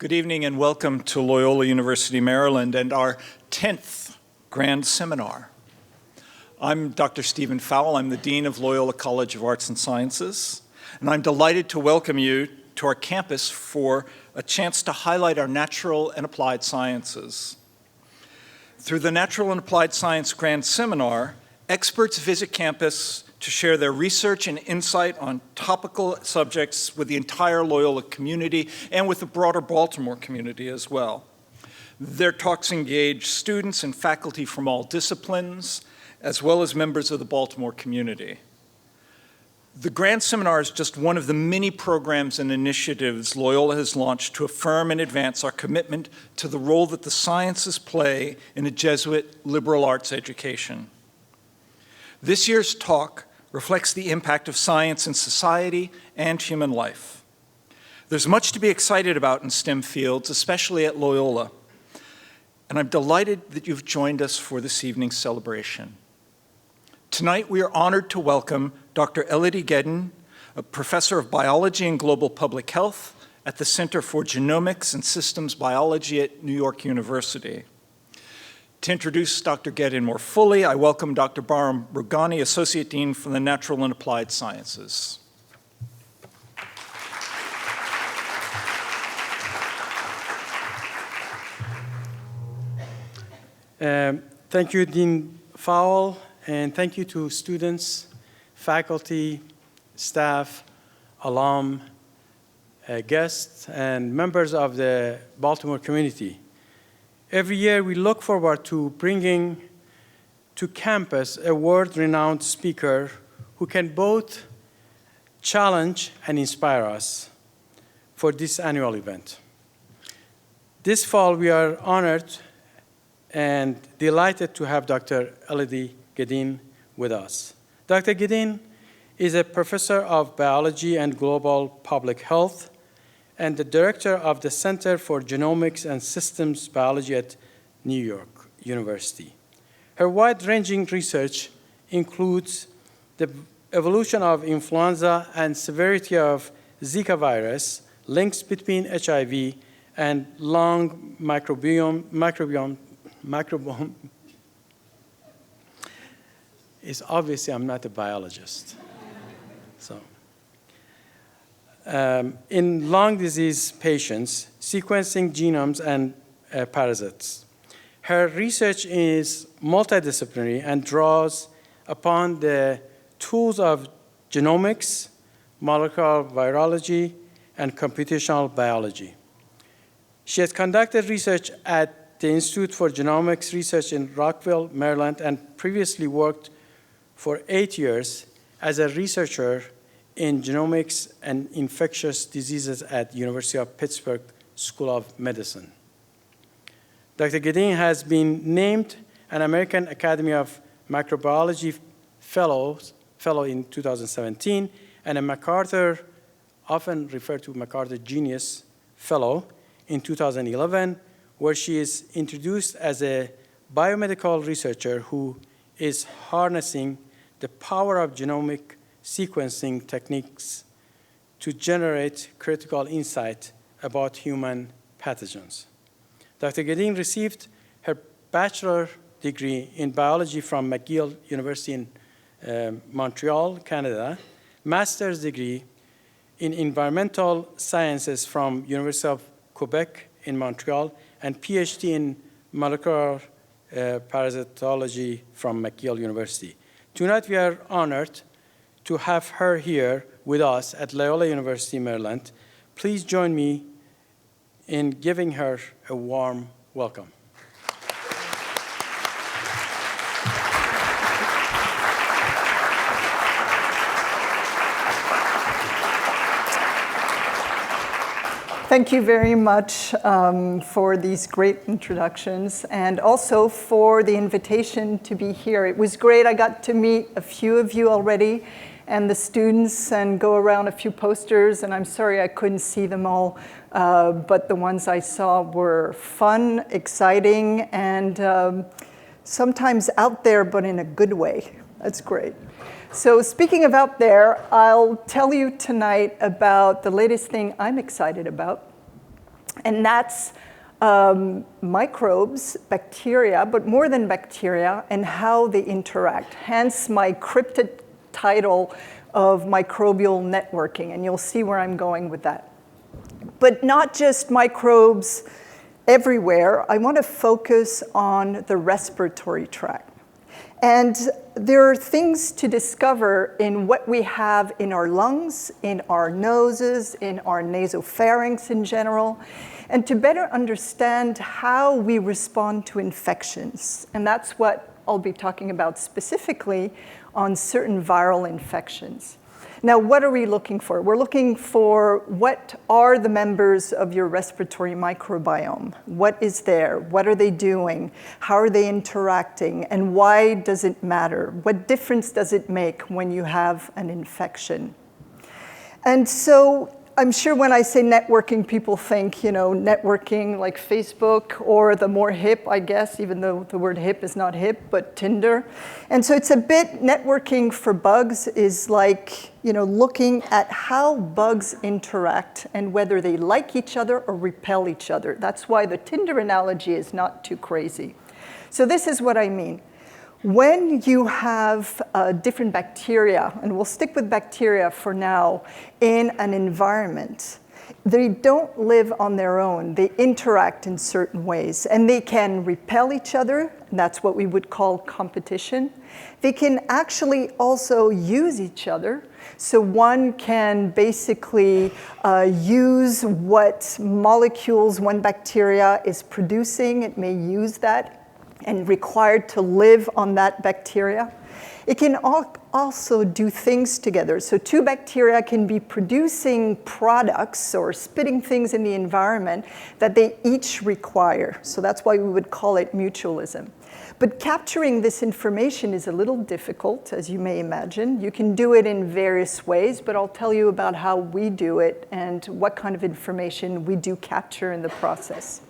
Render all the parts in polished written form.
Good evening and welcome to Loyola University Maryland and our 10th Grand Seminar. I'm Dr. Stephen Fowle. I'm the Dean of Loyola College of Arts and Sciences, and I'm delighted to welcome you to our campus for a chance to highlight our natural and applied sciences. Through the Natural and Applied Science Grand Seminar, experts visit campus to share their research and insight on topical subjects with the entire Loyola community and with the broader Baltimore community as well. Their talks engage students and faculty from all disciplines, as well as members of the Baltimore community. The Grand Seminar is just one of the many programs and initiatives Loyola has launched to affirm and advance our commitment to the role that the sciences play in a Jesuit liberal arts education. This year's talk reflects the impact of science in society and human life. There's much to be excited about in STEM fields, especially at Loyola, and I'm delighted that you've joined us for this evening's celebration. Tonight, we are honored to welcome Dr. Elodie Ghedin, a professor of biology and global public health at the Center for Genomics and Systems Biology at New York University. To introduce Dr. Ghedin more fully, I welcome Dr. Bahram Rugani, Associate Dean for the Natural and Applied Sciences. Thank you, Dean Fowle, and thank you to students, faculty, staff, alum, guests, and members of the Baltimore community. Every year, we look forward to bringing to campus a world-renowned speaker who can both challenge and inspire us for this annual event. This fall, we are honored and delighted to have Dr. Elodie Ghedin with us. Dr. Ghedin is a professor of biology and global public health and the director of the Center for Genomics and Systems Biology at New York University. Her wide-ranging research includes the evolution of influenza and severity of Zika virus, links between HIV and lung microbiome. It's obviously I'm not a biologist. In lung disease patients, sequencing genomes and parasites. Her research is multidisciplinary and draws upon the tools of genomics, molecular virology, and computational biology. She has conducted research at the Institute for Genomics Research in Rockville, Maryland, and previously worked for 8 years as a researcher in genomics and infectious diseases at University of Pittsburgh School of Medicine. Dr. Ghedin has been named an American Academy of Microbiology Fellow in 2017 and a MacArthur, often referred to MacArthur Genius Fellow in 2011, where she is introduced as a biomedical researcher who is harnessing the power of genomic sequencing techniques to generate critical insight about human pathogens. Dr. Ghedin received her bachelor degree in biology from McGill University in Montreal, Canada, master's degree in environmental sciences from University of Quebec in Montreal, and Ph.D. in molecular parasitology from McGill University. Tonight, we are honored to have her here with us at Loyola University, Maryland. Please join me in giving her a warm welcome. Thank you very much for these great introductions and also for the invitation to be here. It was great. I got to meet a few of you already and the students and go around a few posters, and I'm sorry I couldn't see them all, but the ones I saw were fun, exciting, and sometimes out there, but in a good way. That's great. So speaking of out there, I'll tell you tonight about the latest thing I'm excited about. And that's microbes, bacteria, but more than bacteria, and how they interact. Hence my cryptic title of microbial networking, and you'll see where I'm going with that. But not just microbes everywhere. I want to focus on the respiratory tract. And there are things to discover in what we have in our lungs, in our noses, in our nasopharynx in general, and to better understand how we respond to infections. And that's what I'll be talking about specifically on certain viral infections. Now, what are we looking for? We're looking for what are the members of your respiratory microbiome? What is there? What are they doing? How are they interacting? And why does it matter? What difference does it make when you have an infection? And so I'm sure when I say networking, people think, networking like Facebook or the more hip, I guess, even though the word hip is not hip, but Tinder. And so it's a bit, networking for bugs is like, looking at how bugs interact and whether they like each other or repel each other. That's why the Tinder analogy is not too crazy. So this is what I mean. When you have different bacteria, and we'll stick with bacteria for now, in an environment, they don't live on their own. They interact in certain ways, and they can repel each other. And that's what we would call competition. They can actually also use each other. So one can basically use what molecules one bacteria is producing. It may use that and required to live on that bacteria. It can also do things together. So two bacteria can be producing products or spitting things in the environment that they each require. So that's why we would call it mutualism. But capturing this information is a little difficult, as you may imagine. You can do it in various ways, but I'll tell you about how we do it and what kind of information we do capture in the process.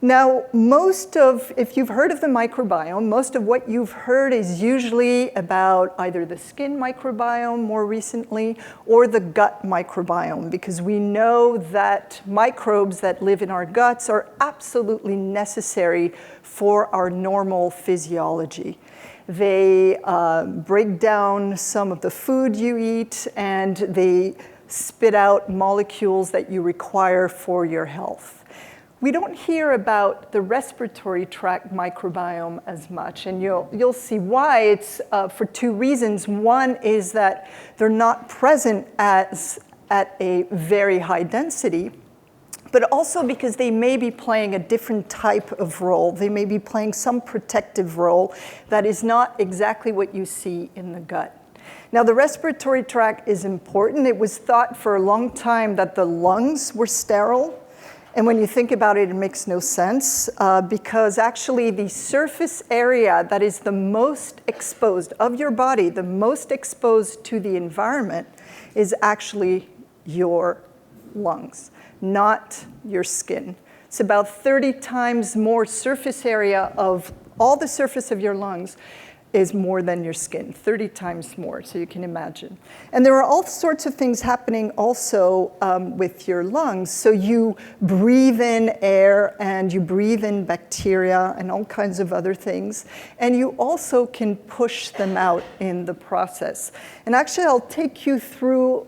Now, if you've heard of the microbiome, most of what you've heard is usually about either the skin microbiome more recently or the gut microbiome, because we know that microbes that live in our guts are absolutely necessary for our normal physiology. They break down some of the food you eat, and they spit out molecules that you require for your health. We don't hear about the respiratory tract microbiome as much, and you'll see why. It's for two reasons. One is that they're not present at a very high density, but also because they may be playing a different type of role. They may be playing some protective role that is not exactly what you see in the gut. Now, the respiratory tract is important. It was thought for a long time that the lungs were sterile. And when you think about it, it makes no sense because actually the surface area that is the most exposed of your body, the most exposed to the environment, is actually your lungs, not your skin. It's about 30 times more surface area of all the surface of your lungs is more than your skin, 30 times more, so you can imagine. And there are all sorts of things happening also with your lungs. So you breathe in air and you breathe in bacteria and all kinds of other things. And you also can push them out in the process. And actually, I'll take you through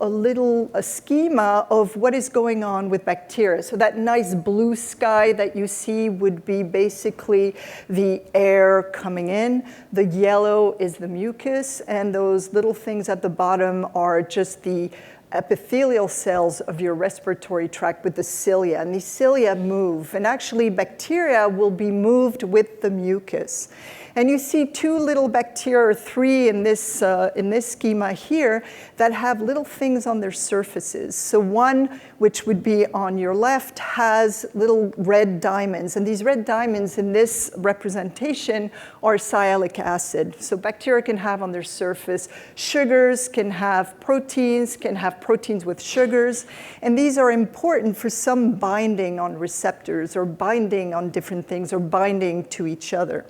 a schema of what is going on with bacteria. So that nice blue sky that you see would be basically the air coming in. The yellow is the mucus, and those little things at the bottom are just the epithelial cells of your respiratory tract with the cilia. And these cilia move, and actually bacteria will be moved with the mucus. And you see two little bacteria, or three in this schema here, that have little things on their surfaces. So one, which would be on your left, has little red diamonds. And these red diamonds in this representation are sialic acid. So bacteria can have on their surface sugars, can have proteins with sugars. And these are important for some binding on receptors or binding on different things or binding to each other.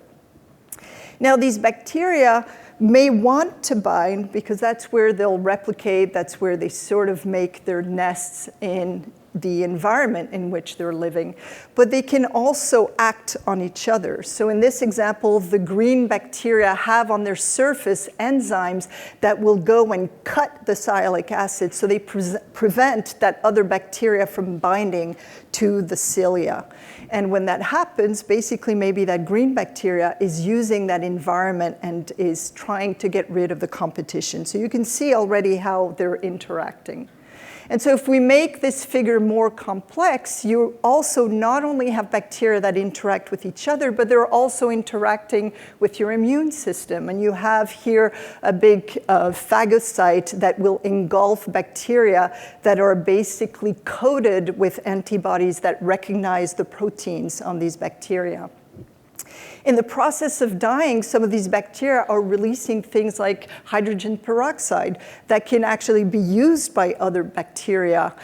Now, these bacteria may want to bind because that's where they'll replicate, that's where they sort of make their nests in the environment in which they're living, but they can also act on each other. So in this example, the green bacteria have on their surface enzymes that will go and cut the sialic acid, so they prevent that other bacteria from binding to the cilia. And when that happens, basically maybe that green bacteria is using that environment and is trying to get rid of the competition. So you can see already how they're interacting. And so if we make this figure more complex, you also not only have bacteria that interact with each other, but they're also interacting with your immune system. And you have here a big phagocyte that will engulf bacteria that are basically coated with antibodies that recognize the proteins on these bacteria. In the process of dying, some of these bacteria are releasing things like hydrogen peroxide that can actually be used by other bacteria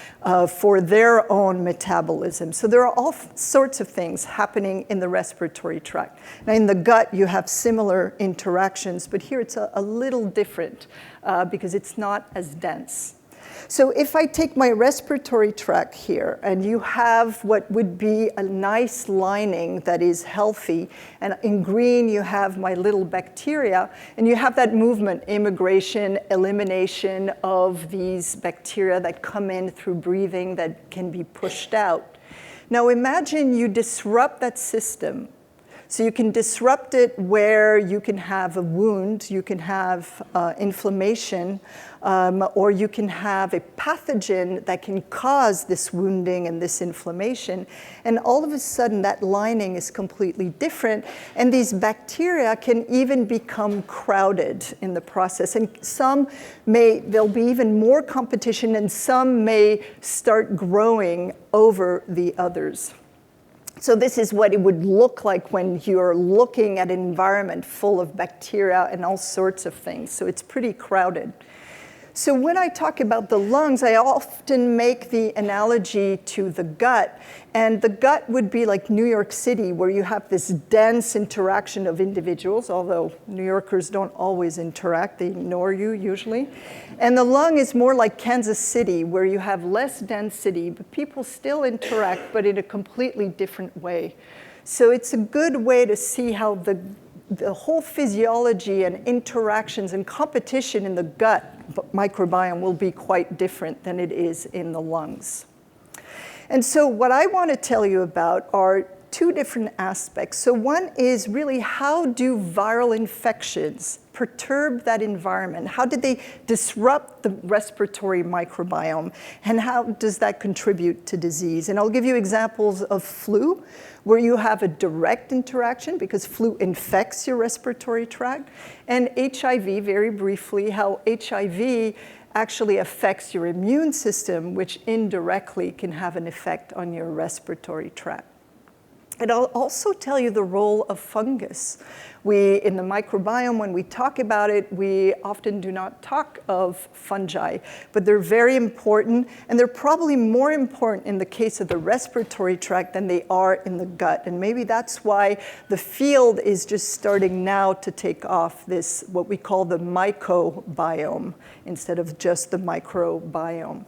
for their own metabolism. So there are all sorts of things happening in the respiratory tract. Now in the gut, you have similar interactions, but here it's a little different because it's not as dense. So if I take my respiratory tract here, and you have what would be a nice lining that is healthy, and in green you have my little bacteria, and you have that movement, immigration, elimination of these bacteria that come in through breathing that can be pushed out. Now imagine you disrupt that system. So you can disrupt it where you can have a wound, you can have inflammation, or you can have a pathogen that can cause this wounding and this inflammation. And all of a sudden, that lining is completely different. And these bacteria can even become crowded in the process. And there'll be even more competition, and some may start growing over the others. So this is what it would look like when you're looking at an environment full of bacteria and all sorts of things. So it's pretty crowded. So when I talk about the lungs, I often make the analogy to the gut. And the gut would be like New York City, where you have this dense interaction of individuals, although New Yorkers don't always interact, they ignore you usually. And the lung is more like Kansas City, where you have less density, but people still interact, but in a completely different way. So it's a good way to see how the whole physiology and interactions and competition in the gut microbiome will be quite different than it is in the lungs. And so what I want to tell you about are two different aspects. So one is really, how do viral infections perturb that environment? How did they disrupt the respiratory microbiome? And how does that contribute to disease? And I'll give you examples of flu, where you have a direct interaction because flu infects your respiratory tract, and HIV, very briefly, how HIV actually affects your immune system, which indirectly can have an effect on your respiratory tract. And I'll also tell you the role of fungus. In the microbiome, when we talk about it, we often do not talk of fungi, but they're very important, and they're probably more important in the case of the respiratory tract than they are in the gut. And maybe that's why the field is just starting now to take off this, what we call the mycobiome, instead of just the microbiome.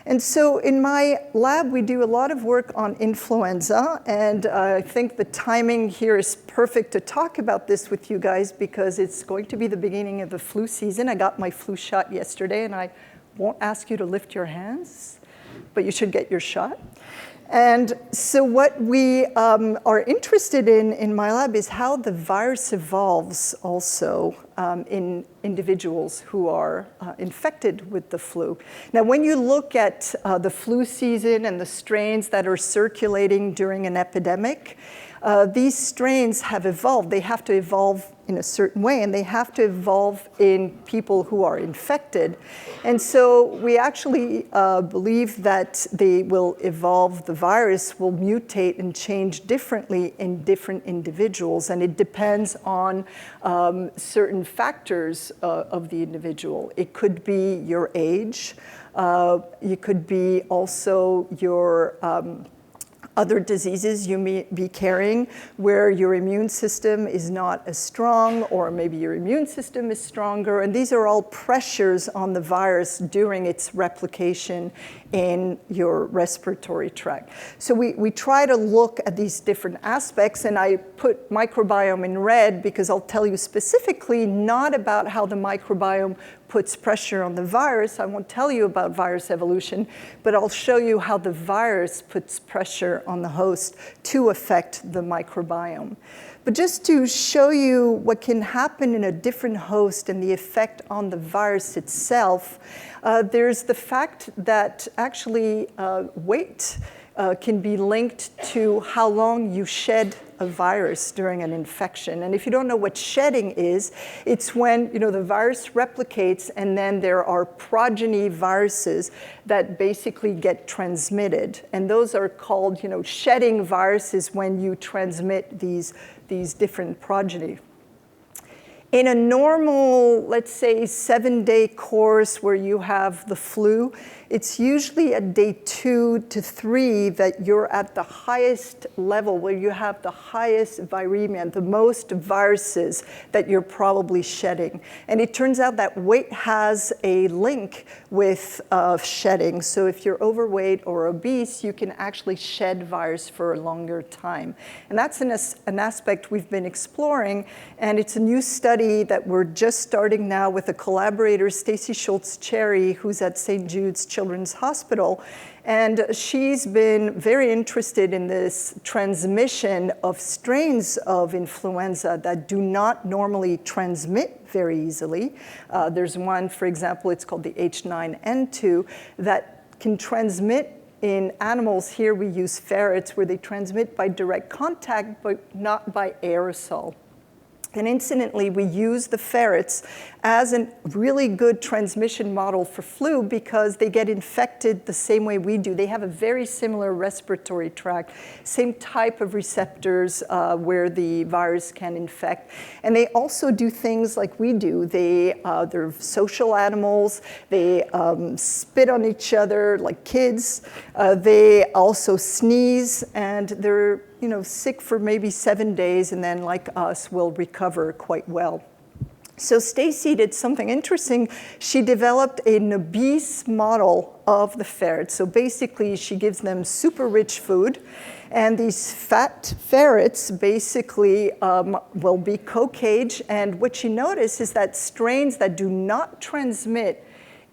And so in my lab, we do a lot of work on influenza, and I think the timing here is perfect to talk about this with you guys because it's going to be the beginning of the flu season. I got my flu shot yesterday, and I won't ask you to lift your hands, but you should get your shot. And so what we are interested in my lab is how the virus evolves also in individuals who are infected with the flu. Now, when you look at the flu season and the strains that are circulating during an epidemic, these strains have evolved. They have to evolve in a certain way, and they have to evolve in people who are infected. And so we actually believe that they will evolve, the virus will mutate and change differently in different individuals, and it depends on certain factors of the individual. It could be your age, it could be also your other diseases you may be carrying where your immune system is not as strong, or maybe your immune system is stronger. And these are all pressures on the virus during its replication in your respiratory tract. So we try to look at these different aspects, and I put microbiome in red because I'll tell you specifically not about how the microbiome puts pressure on the virus. I won't tell you about virus evolution, but I'll show you how the virus puts pressure on the host to affect the microbiome. But just to show you what can happen in a different host and the effect on the virus itself, there's the fact that actually weight can be linked to how long you shed a virus during an infection. And if you don't know what shedding is, it's when the virus replicates and then there are progeny viruses that basically get transmitted. And those are called shedding viruses when you transmit these different progeny. In a normal, let's say, 7-day course where you have the flu, it's usually at day 2 to 3 that you're at the highest level, where you have the highest viremia, the most viruses that you're probably shedding. And it turns out that weight has a link with shedding. So if you're overweight or obese, you can actually shed virus for a longer time. And that's an aspect we've been exploring, and it's a new study that we're just starting now with a collaborator, Stacy Schultz-Cherry, who's at St. Jude's Children's Hospital. And she's been very interested in this transmission of strains of influenza that do not normally transmit very easily. There's one, for example, it's called the H9N2, that can transmit in animals. Here we use ferrets, where they transmit by direct contact, but not by aerosol. And incidentally, we use the ferrets as a really good transmission model for flu because they get infected the same way we do. They have a very similar respiratory tract, same type of receptors where the virus can infect. And they also do things like we do. They're social animals. They spit on each other like kids. They also sneeze, and they're sick for maybe 7 days, and then, like us, will recover quite well. So Stacy did something interesting. She developed an obese model of the ferrets. So basically, she gives them super rich food, and these fat ferrets basically will be co-caged. And what she noticed is that strains that do not transmit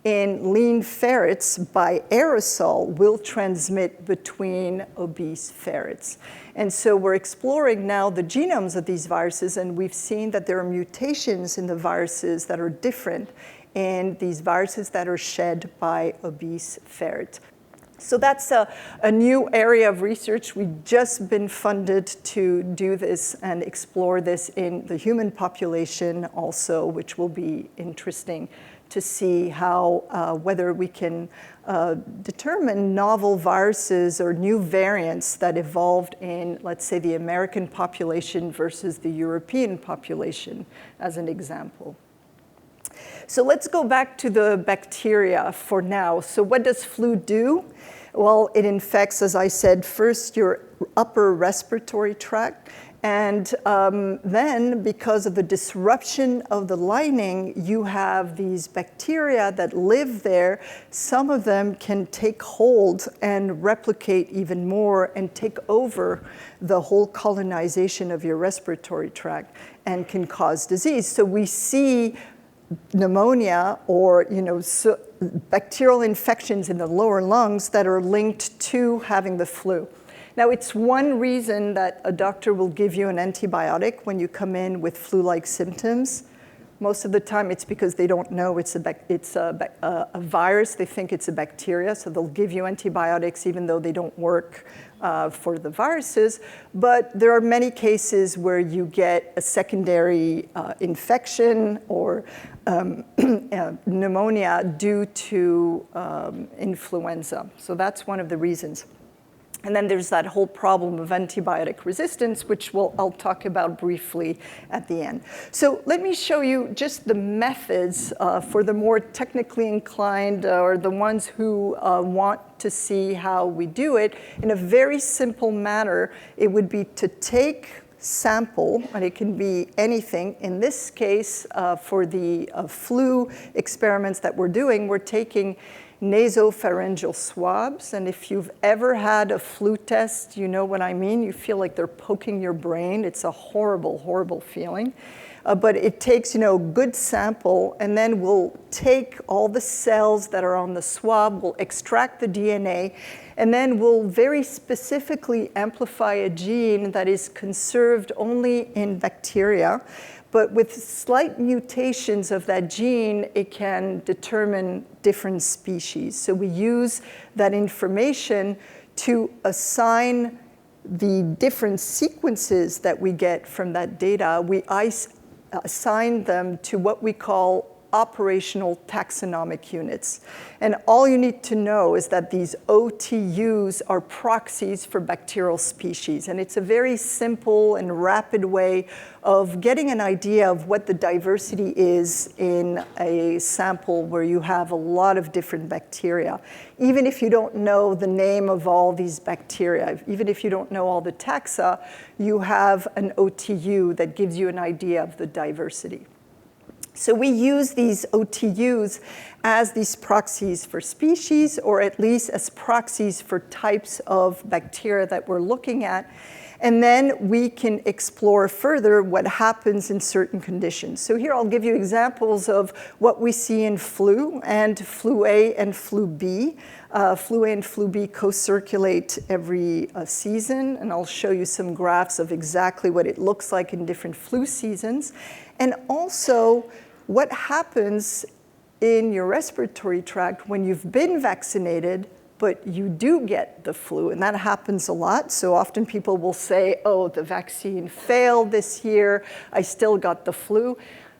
in lean ferrets by aerosol will transmit between obese ferrets. And so we're exploring now the genomes of these viruses, and we've seen that there are mutations in the viruses that are different in these viruses that are shed by obese ferrets. So that's a new area of research. We've just been funded to do this and explore this in the human population also, which will be interesting to see how, whether we can determine novel viruses or new variants that evolved in, let's say, the American population versus the European population, as an example. So let's go back to the bacteria for now. So what does flu do? Well, it infects, as I said, first your upper respiratory tract. And then, because of the disruption of the lining, you have these bacteria that live there. Some of them can take hold and replicate even more and take over the whole colonization of your respiratory tract and can cause disease. So we see pneumonia or bacterial infections in the lower lungs that are linked to having the flu. Now, it's one reason that a doctor will give you an antibiotic when you come in with flu-like symptoms. Most of the time, it's because they don't know it's a virus. They think it's a bacteria, so they'll give you antibiotics even though they don't work for the viruses. But there are many cases where you get a secondary infection or pneumonia due to influenza. So that's one of the reasons. And then there's that whole problem of antibiotic resistance, which I'll talk about briefly at the end. So let me show you just the methods for the more technically inclined or the ones who want to see how we do it. In a very simple manner, it would be to take sample, and it can be anything. In this case, for the flu experiments that we're doing, we're taking nasopharyngeal swabs. And if you've ever had a flu test, you know what I mean. You feel like they're poking your brain. It's a horrible, horrible feeling. But it takes, a good sample, and then we'll take all the cells that are on the swab, we'll extract the DNA, and then we'll very specifically amplify a gene that is conserved only in bacteria. But with slight mutations of that gene, it can determine different species. So we use that information to assign the different sequences that we get from that data. We assign them to what we call operational taxonomic units. And all you need to know is that these OTUs are proxies for bacterial species. And it's a very simple and rapid way of getting an idea of what the diversity is in a sample where you have a lot of different bacteria. Even if you don't know the name of all these bacteria, even if you don't know all the taxa, you have an OTU that gives you an idea of the diversity. So we use these OTUs as these proxies for species, or at least as proxies for types of bacteria that we're looking at. And then we can explore further what happens in certain conditions. So here I'll give you examples of what we see in flu and flu A and flu B. Flu A and flu B co-circulate every season, and I'll show you some graphs of exactly what it looks like in different flu seasons. And also what happens in your respiratory tract when you've been vaccinated, but you do get the flu, and that happens a lot. So often people will say, oh, the vaccine failed this year, I still got the flu.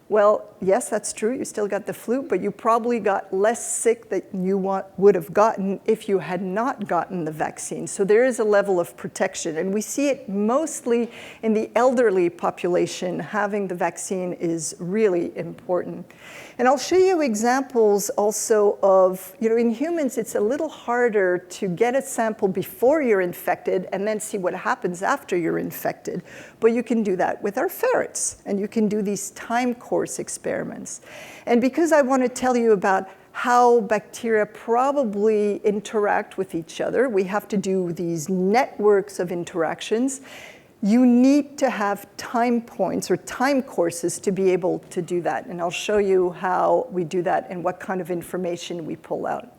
Well, yes, that's true, you still got the flu, but you probably got less sick than you would have gotten if you had not gotten the vaccine. So there is a level of protection, and we see it mostly in the elderly population. Having the vaccine is really important. And I'll show you examples also of, in humans, it's a little harder to get a sample before you're infected and then see what happens after you're infected. But you can do that with our ferrets, and you can do these time course experiments. And because I want to tell you about how bacteria probably interact with each other, we have to do these networks of interactions. You need to have time points or time courses to be able to do that. And I'll show you how we do that and what kind of information we pull out.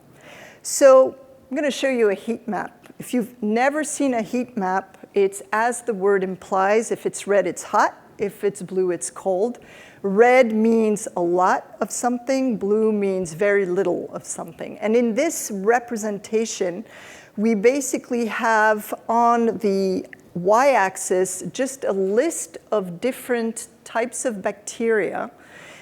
So I'm going to show you a heat map. If you've never seen a heat map, it's as the word implies. If it's red, it's hot. If it's blue, it's cold. Red means a lot of something. Blue means very little of something. And in this representation, we basically have on the y-axis just a list of different types of bacteria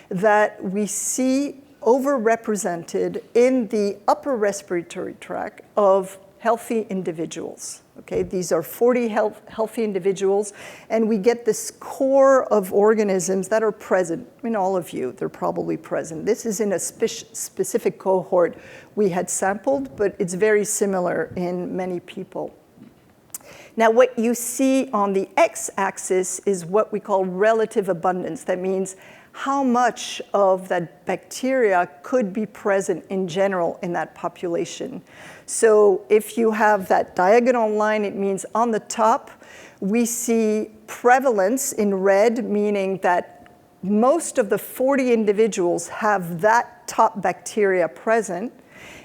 that we see overrepresented in the upper respiratory tract of healthy individuals. Okay, these are 40 healthy individuals, and we get this core of organisms that are present in all of you. They're probably present. This is in a specific cohort we had sampled, but it's very similar in many people. Now, what you see on the x-axis is what we call relative abundance. That means how much of that bacteria could be present in general in that population. So if you have that diagonal line, it means on the top, we see prevalence in red, meaning that most of the 40 individuals have that top bacteria present.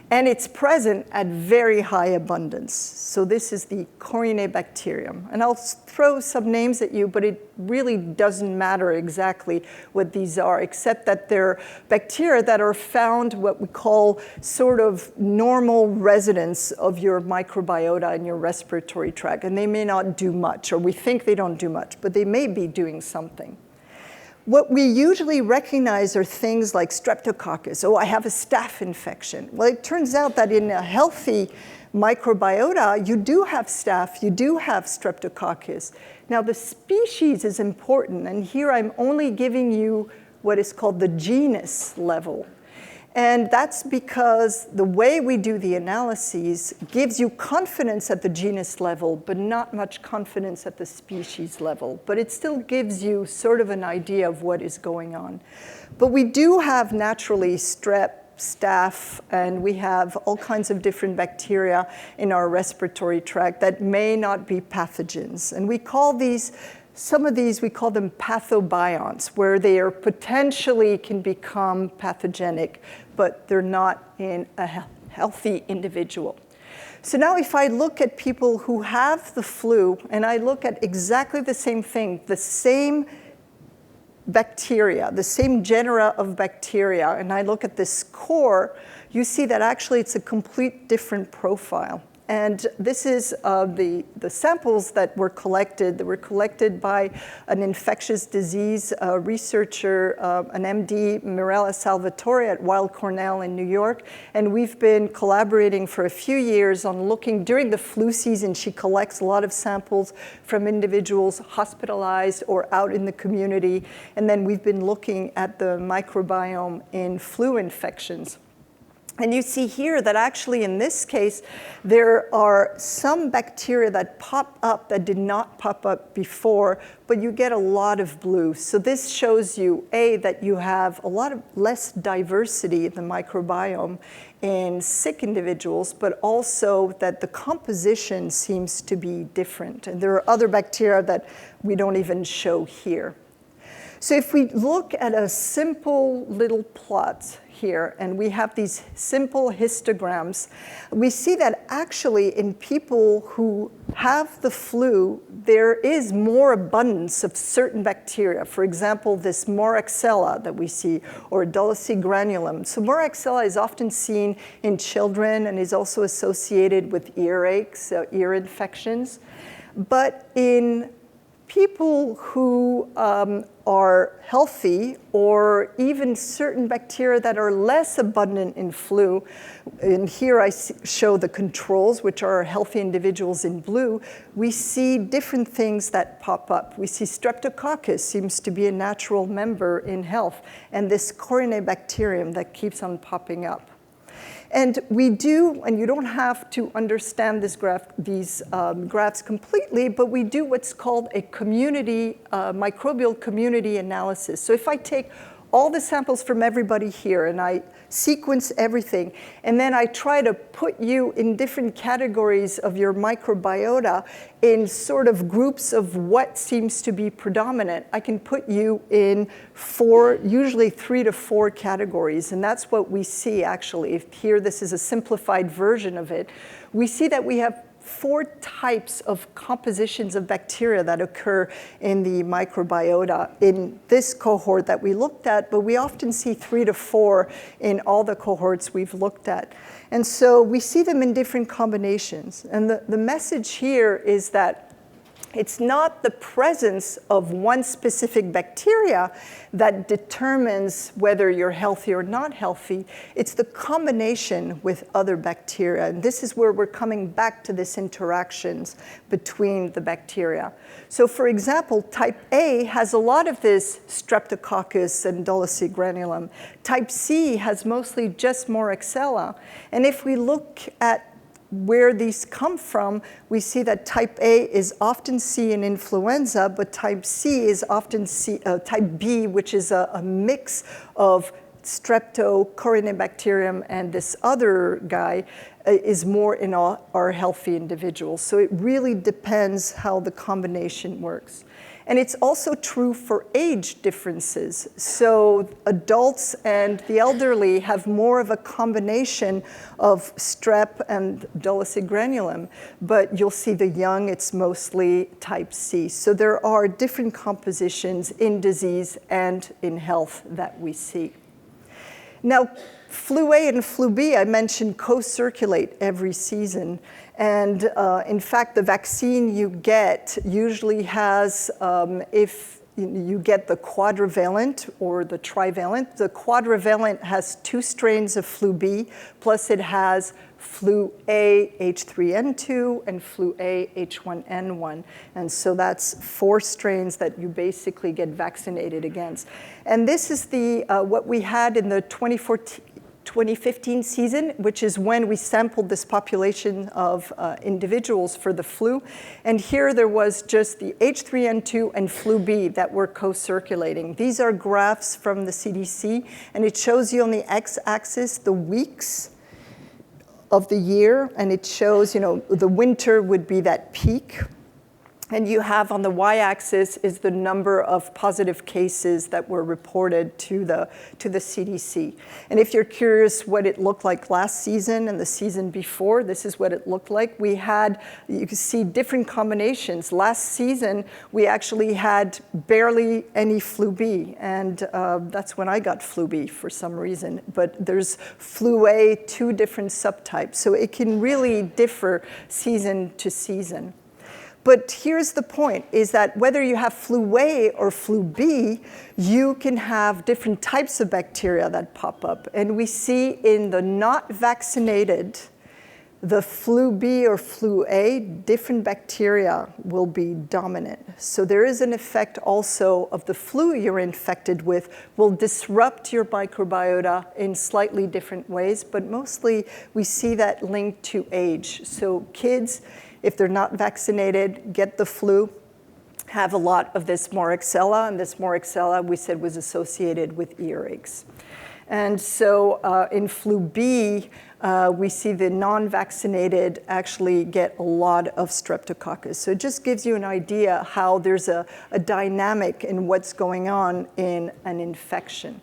And it's present at very high abundance. So this is the Corynebacterium. And I'll throw some names at you, but it really doesn't matter exactly what these are, except that they're bacteria that are found what we call sort of normal residents of your microbiota in your respiratory tract. And they may not do much, or we think they don't do much, but they may be doing something. What we usually recognize are things like streptococcus. Oh, I have a staph infection. Well, it turns out that in a healthy microbiota, you do have staph, you do have streptococcus. Now, the species is important, and here I'm only giving you what is called the genus level. And that's because the way we do the analyses gives you confidence at the genus level, but not much confidence at the species level. But it still gives you sort of an idea of what is going on. But we do have naturally strep, staph, and we have all kinds of different bacteria in our respiratory tract that may not be pathogens. And we call these, some of these, we call them pathobionts, where they are potentially can become pathogenic, but they're not in a healthy individual. So now if I look at people who have the flu, and I look at exactly the same thing, the same bacteria, the same genera of bacteria, and I look at this core, you see that actually it's a complete different profile. And this is the samples that were collected. They were collected by an infectious disease researcher, an MD, Mirella Salvatore at Weill Cornell in New York. And we've been collaborating for a few years on looking during the flu season. She collects a lot of samples from individuals hospitalized or out in the community. And then we've been looking at the microbiome in flu infections. And you see here that actually in this case, there are some bacteria that pop up that did not pop up before, but you get a lot of blue. So this shows you, A, that you have a lot of less diversity in the microbiome in sick individuals, but also that the composition seems to be different. And there are other bacteria that we don't even show here. So if we look at a simple little plot here, and we have these simple histograms, we see that actually in people who have the flu, there is more abundance of certain bacteria. For example, this Moraxella that we see, or Dulce granulum. So Moraxella is often seen in children and is also associated with earaches, ear infections. But in people who are healthy, or even certain bacteria that are less abundant in flu, and here I show the controls, which are healthy individuals in blue, we see different things that pop up. We see Streptococcus seems to be a natural member in health, and this Corynebacterium that keeps on popping up. And we do, and you don't have to understand these graphs completely, but we do what's called a community, microbial community analysis. So if I take all the samples from everybody here and I sequence everything, and then I try to put you in different categories of your microbiota in sort of groups of what seems to be predominant, I can put you in usually 3 to 4 categories, and that's what we see actually. If here, this is a simplified version of it. We see that we have 4 types of compositions of bacteria that occur in the microbiota in this cohort that we looked at, but we often see 3 to 4 in all the cohorts we've looked at. And so we see them in different combinations. And the message here is that it's not the presence of one specific bacteria that determines whether you're healthy or not healthy. It's the combination with other bacteria. And this is where we're coming back to this interactions between the bacteria. So for example, type A has a lot of this Streptococcus and Dulce granulum. Type C has mostly just Moraxella. And if we look at where these come from, we see that type A is often seen in influenza, but type C is often seen, type B, which is a mix of Strepto, Corynebacterium, and this other guy, is more in our healthy individuals. So it really depends how the combination works. And it's also true for age differences. So adults and the elderly have more of a combination of strep and Dulce granulum, but you'll see the young, it's mostly type C. So there are different compositions in disease and in health that we see. Now, flu A and flu B, I mentioned, co-circulate every season. And in fact, the vaccine you get usually has, if you get the quadrivalent or the trivalent, the quadrivalent has 2 strains of flu B, plus it has flu A H3N2 and flu A H1N1. And so that's 4 strains that you basically get vaccinated against. And this is what we had in the 2014 2015 season, which is when we sampled this population of individuals for the flu. And here there was just the H3N2 and flu B that were co-circulating. These are graphs from the CDC, and it shows you on the x-axis the weeks of the year, and it shows, the winter would be that peak. And you have on the y-axis is the number of positive cases that were reported to the CDC. And if you're curious what it looked like last season and the season before, this is what it looked like. You can see different combinations. Last season, we actually had barely any flu B, and that's when I got flu B for some reason. But there's flu A, 2 different subtypes, so it can really differ season to season. But here's the point, is that whether you have flu A or flu B, you can have different types of bacteria that pop up. And we see in the not vaccinated, the flu B or flu A, different bacteria will be dominant. So there is an effect also of the flu you're infected with will disrupt your microbiota in slightly different ways, but mostly we see that linked to age. So kids, if they're not vaccinated, get the flu, have a lot of this Moraxella, and this Moraxella we said was associated with earaches. And so in flu B, we see the non-vaccinated actually get a lot of streptococcus. So it just gives you an idea how there's a dynamic in what's going on in an infection.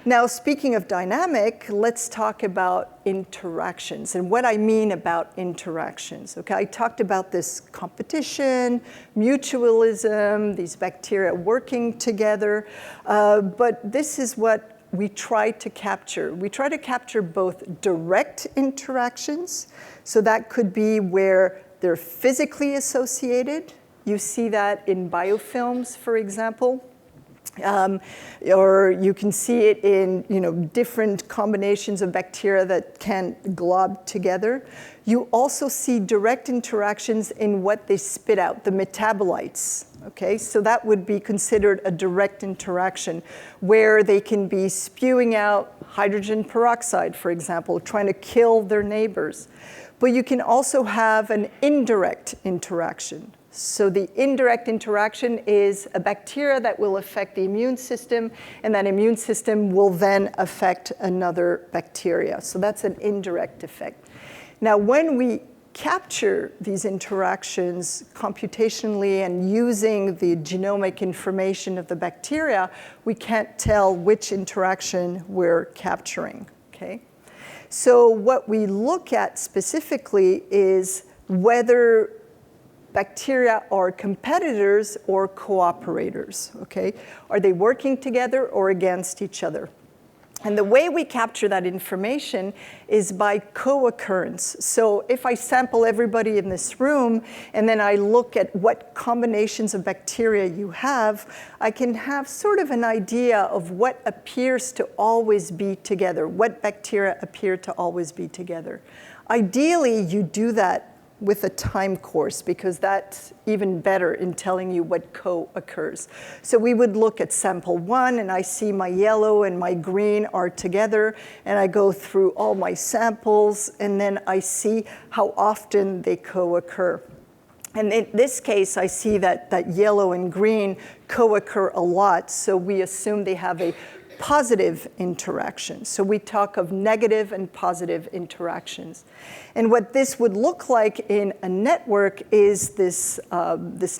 Now, speaking of dynamic, let's talk about interactions and what I mean about interactions. Okay, I talked about this competition, mutualism, these bacteria working together, but this is what we try to capture. We try to capture both direct interactions, so that could be where they're physically associated. You see that in biofilms, for example. Or you can see it in different combinations of bacteria that can glob together. You also see direct interactions in what they spit out, the metabolites. Okay, so that would be considered a direct interaction where they can be spewing out hydrogen peroxide, for example, trying to kill their neighbors. But you can also have an indirect interaction. So the indirect interaction is a bacteria that will affect the immune system, and that immune system will then affect another bacteria. So that's an indirect effect. Now, when we capture these interactions computationally and using the genomic information of the bacteria, we can't tell which interaction we're capturing, okay? So what we look at specifically is whether bacteria are competitors or cooperators, okay? Are they working together or against each other? And the way we capture that information is by co-occurrence. So if I sample everybody in this room and then I look at what combinations of bacteria you have, I can have sort of an idea of what appears to always be together, what bacteria appear to always be together. Ideally, you do that with a time course, because that's even better in telling you what co-occurs. So we would look at sample 1, and I see my yellow and my green are together, and I go through all my samples, and then I see how often they co-occur. And in this case, I see that yellow and green co-occur a lot, so we assume they have a positive interaction. So we talk of negative and positive interactions. And what this would look like in a network is this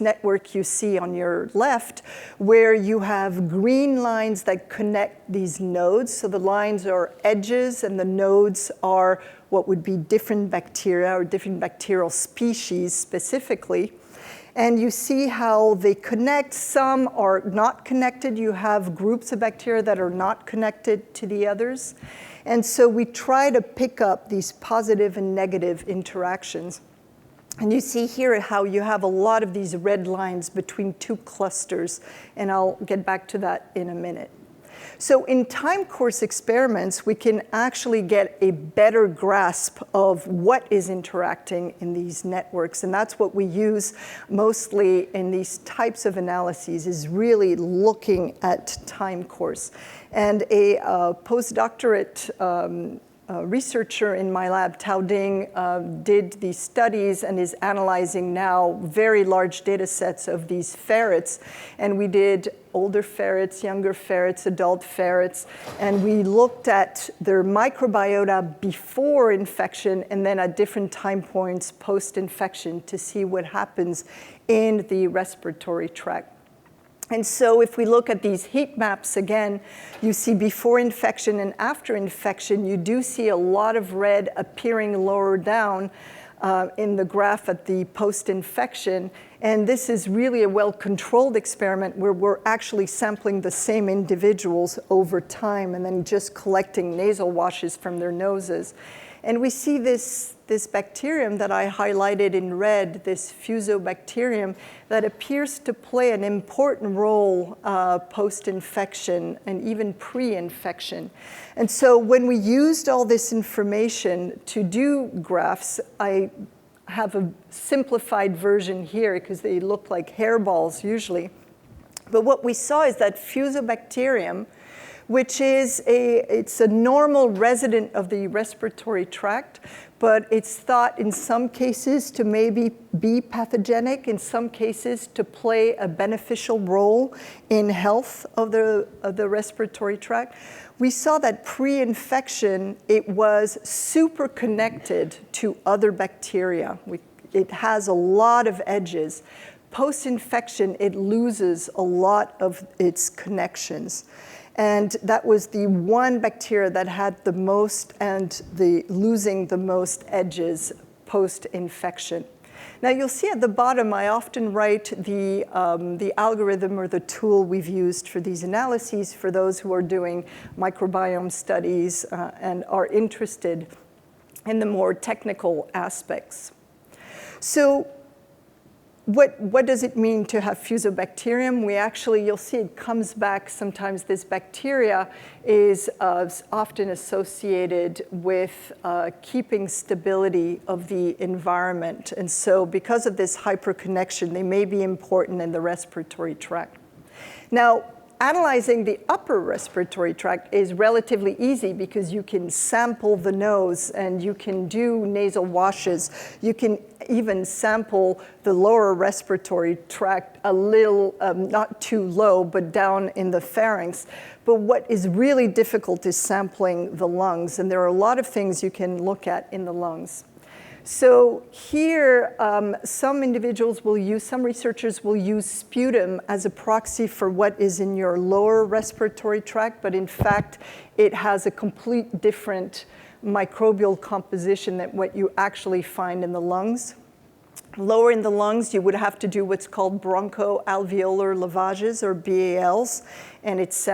network you see on your left, where you have green lines that connect these nodes. So the lines are edges, and the nodes are what would be different bacteria or different bacterial species specifically. And you see how they connect. Some are not connected. You have groups of bacteria that are not connected to the others. And so we try to pick up these positive and negative interactions. And you see here how you have a lot of these red lines between 2 clusters. And I'll get back to that in a minute. So in time course experiments, we can actually get a better grasp of what is interacting in these networks. And that's what we use mostly in these types of analyses, is really looking at time course. And a postdoctorate researcher in my lab, Tao Ding, did these studies and is analyzing now very large data sets of these ferrets. And we did older ferrets, younger ferrets, adult ferrets, and we looked at their microbiota before infection and then at different time points post-infection to see what happens in the respiratory tract. And so if we look at these heat maps again, you see before infection and after infection, you do see a lot of red appearing lower down in the graph at the post-infection. And this is really a well-controlled experiment where we're actually sampling the same individuals over time and then just collecting nasal washes from their noses. And we see this bacterium that I highlighted in red, this fusobacterium, that appears to play an important role post-infection and even pre-infection. And so when we used all this information to do graphs, I have a simplified version here because they look like hairballs usually. But what we saw is that fusobacterium, which is it's a normal resident of the respiratory tract, but it's thought in some cases to maybe be pathogenic, in some cases to play a beneficial role in health of the respiratory tract. We saw that pre-infection, it was super connected to other bacteria. It has a lot of edges. Post-infection, it loses a lot of its connections. And that was the one bacteria that had the most and losing the most edges post-infection. Now you'll see at the bottom, I often write the algorithm or the tool we've used for these analyses for those who are doing microbiome studies and are interested in the more technical aspects. So what does it mean to have fusobacterium? You'll see it comes back sometimes. This bacteria is often associated with keeping stability of the environment. And so because of this hyperconnection, they may be important in the respiratory tract. Now, analyzing the upper respiratory tract is relatively easy because you can sample the nose and you can do nasal washes. You can even sample the lower respiratory tract a little, not too low, but down in the pharynx. But what is really difficult is sampling the lungs, and there are a lot of things you can look at in the lungs. So here, some researchers will use sputum as a proxy for what is in your lower respiratory tract, but in fact, it has a complete different microbial composition than what you actually find in the lungs. Lower in the lungs, you would have to do what's called bronchoalveolar lavages, or BALs, and it's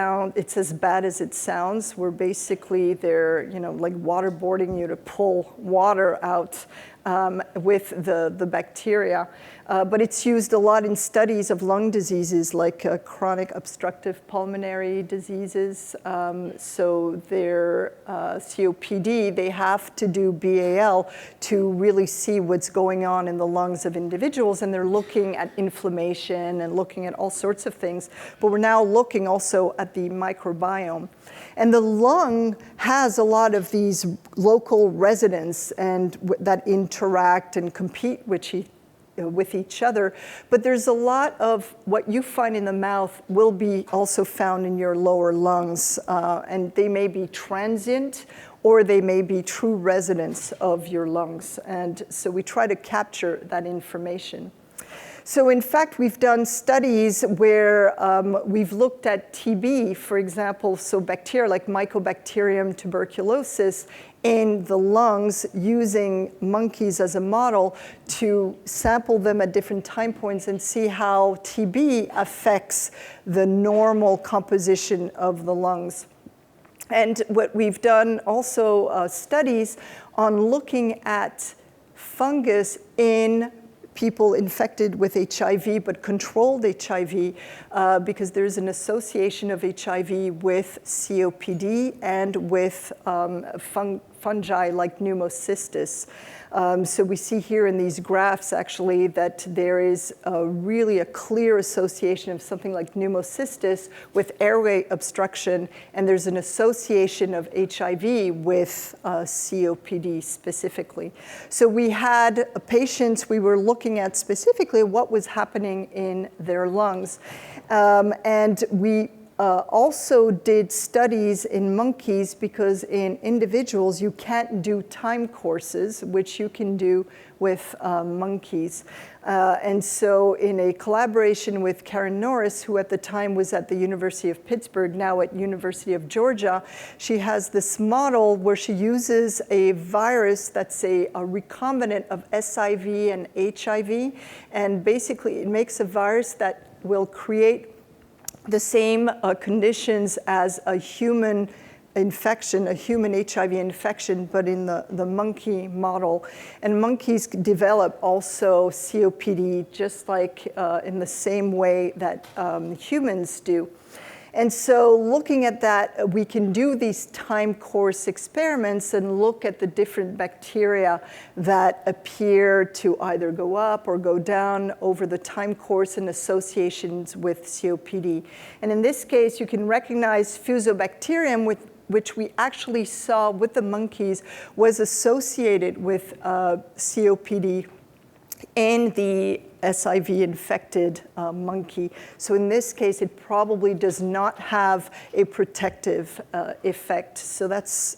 as bad as it sounds, where basically they're like waterboarding you to pull water out with the bacteria. But it's used a lot in studies of lung diseases like chronic obstructive pulmonary diseases. So their COPD, they have to do BAL to really see what's going on in the lungs of individuals, and they're looking at inflammation and looking at all sorts of things. But we're now looking also at the microbiome. And the lung has a lot of these local residents and that interact and compete with each other, but there's a lot of what you find in the mouth will be also found in your lower lungs, and they may be transient or they may be true residents of your lungs, and so we try to capture that information. So in fact, we've done studies where we've looked at TB, for example, so bacteria like Mycobacterium tuberculosis in the lungs using monkeys as a model to sample them at different time points and see how TB affects the normal composition of the lungs. And what we've done also studies on looking at fungus in people infected with HIV, but controlled HIV, because there's an association of HIV with COPD and with fungi like pneumocystis. So we see here in these graphs actually that there is really a clear association of something like pneumocystis with airway obstruction, and there's an association of HIV with COPD specifically. So we had patients, we were looking at specifically what was happening in their lungs, and we also did studies in monkeys, because in individuals you can't do time courses, which you can do with monkeys. And so in a collaboration with Karen Norris, who at the time was at the University of Pittsburgh, now at University of Georgia, she has this model where she uses a virus that's a recombinant of SIV and HIV, and basically it makes a virus that will create the same conditions as a human infection, a human HIV infection, but in the monkey model. And monkeys develop also COPD just like in the same way that humans do. And so looking at that, we can do these time course experiments and look at the different bacteria that appear to either go up or go down over the time course in associations with COPD. And in this case, you can recognize Fusobacterium, which we actually saw with the monkeys was associated with COPD in the SIV-infected monkey. So in this case, it probably does not have a protective effect. So that's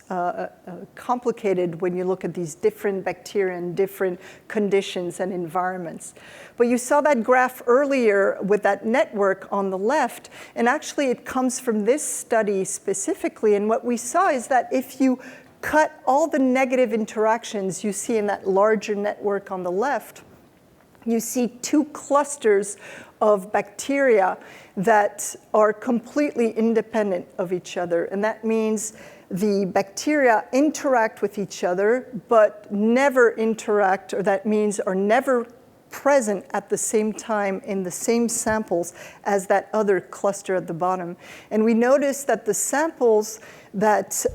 complicated when you look at these different bacteria in different conditions and environments. But you saw that graph earlier with that network on the left, and actually it comes from this study specifically. And what we saw is that if you cut all the negative interactions you see in that larger network on the left, you see two clusters of bacteria that are completely independent of each other. And that means the bacteria interact with each other, but never interact, or that means are never present at the same time in the same samples as that other cluster at the bottom. And we noticed that the samples that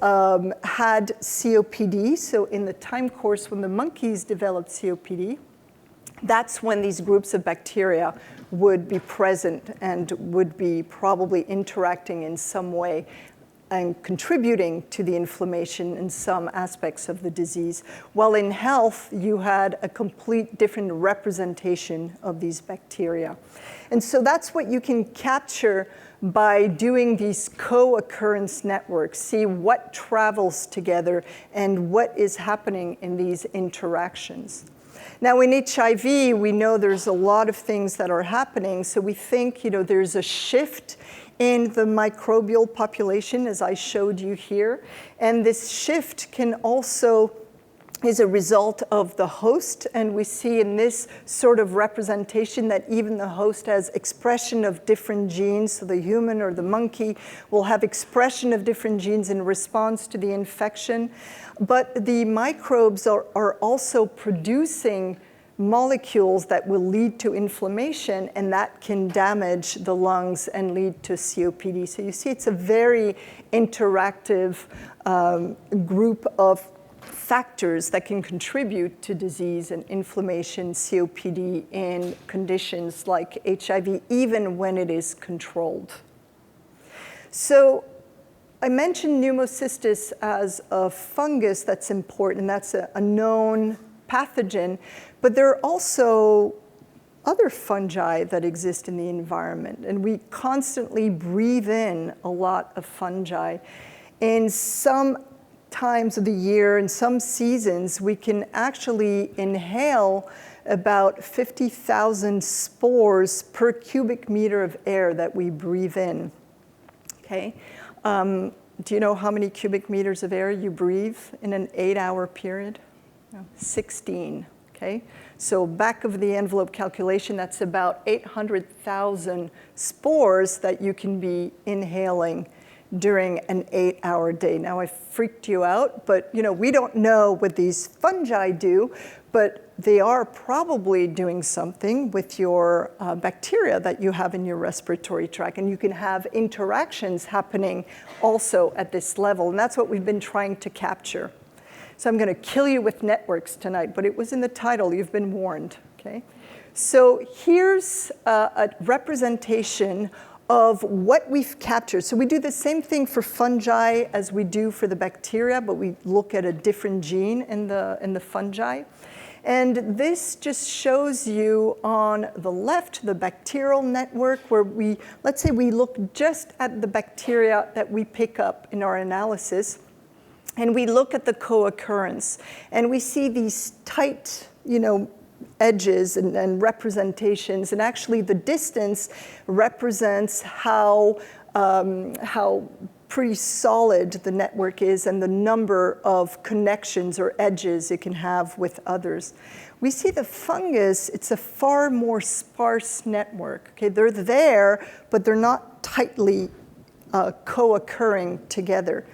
had COPD, so in the time course when the monkeys developed COPD, that's when these groups of bacteria would be present and would be probably interacting in some way and contributing to the inflammation in some aspects of the disease. While in health, you had a complete different representation of these bacteria. And so that's what you can capture by doing these co-occurrence networks, see what travels together and what is happening in these interactions. Now in HIV, we know there's a lot of things that are happening. So we think, there's a shift in the microbial population, as I showed you here. And this shift can also is a result of the host. And we see in this sort of representation that even the host has expression of different genes. So the human or the monkey will have expression of different genes in response to the infection. But the microbes are also producing molecules that will lead to inflammation, and that can damage the lungs and lead to COPD. So you see it's a very interactive group of factors that can contribute to disease and inflammation, COPD, in conditions like HIV, even when it is controlled. So I mentioned pneumocystis as a fungus that's important. That's a known pathogen, but there are also other fungi that exist in the environment, and we constantly breathe in a lot of fungi. In some times of the year, in some seasons, we can actually inhale about 50,000 spores per cubic meter of air that we breathe in. Okay? Do you know how many cubic meters of air you breathe in an 8-hour period? 16, okay? So back of the envelope calculation, that's about 800,000 spores that you can be inhaling during an 8-hour day. Now, I freaked you out, but we don't know what these fungi do, but they are probably doing something with your bacteria that you have in your respiratory tract, and you can have interactions happening also at this level, and that's what we've been trying to capture. So I'm going to kill you with networks tonight, but it was in the title. You've been warned, okay? So here's a representation of what we've captured. So we do the same thing for fungi as we do for the bacteria, but we look at a different gene in the fungi. And this just shows you on the left the bacterial network where let's say we look just at the bacteria that we pick up in our analysis, and we look at the co-occurrence, and we see these tight, edges and representations, and actually the distance represents how pretty solid the network is and the number of connections or edges it can have with others. We see the fungus, it's a far more sparse network. Okay, they're there, but they're not tightly co-occurring together.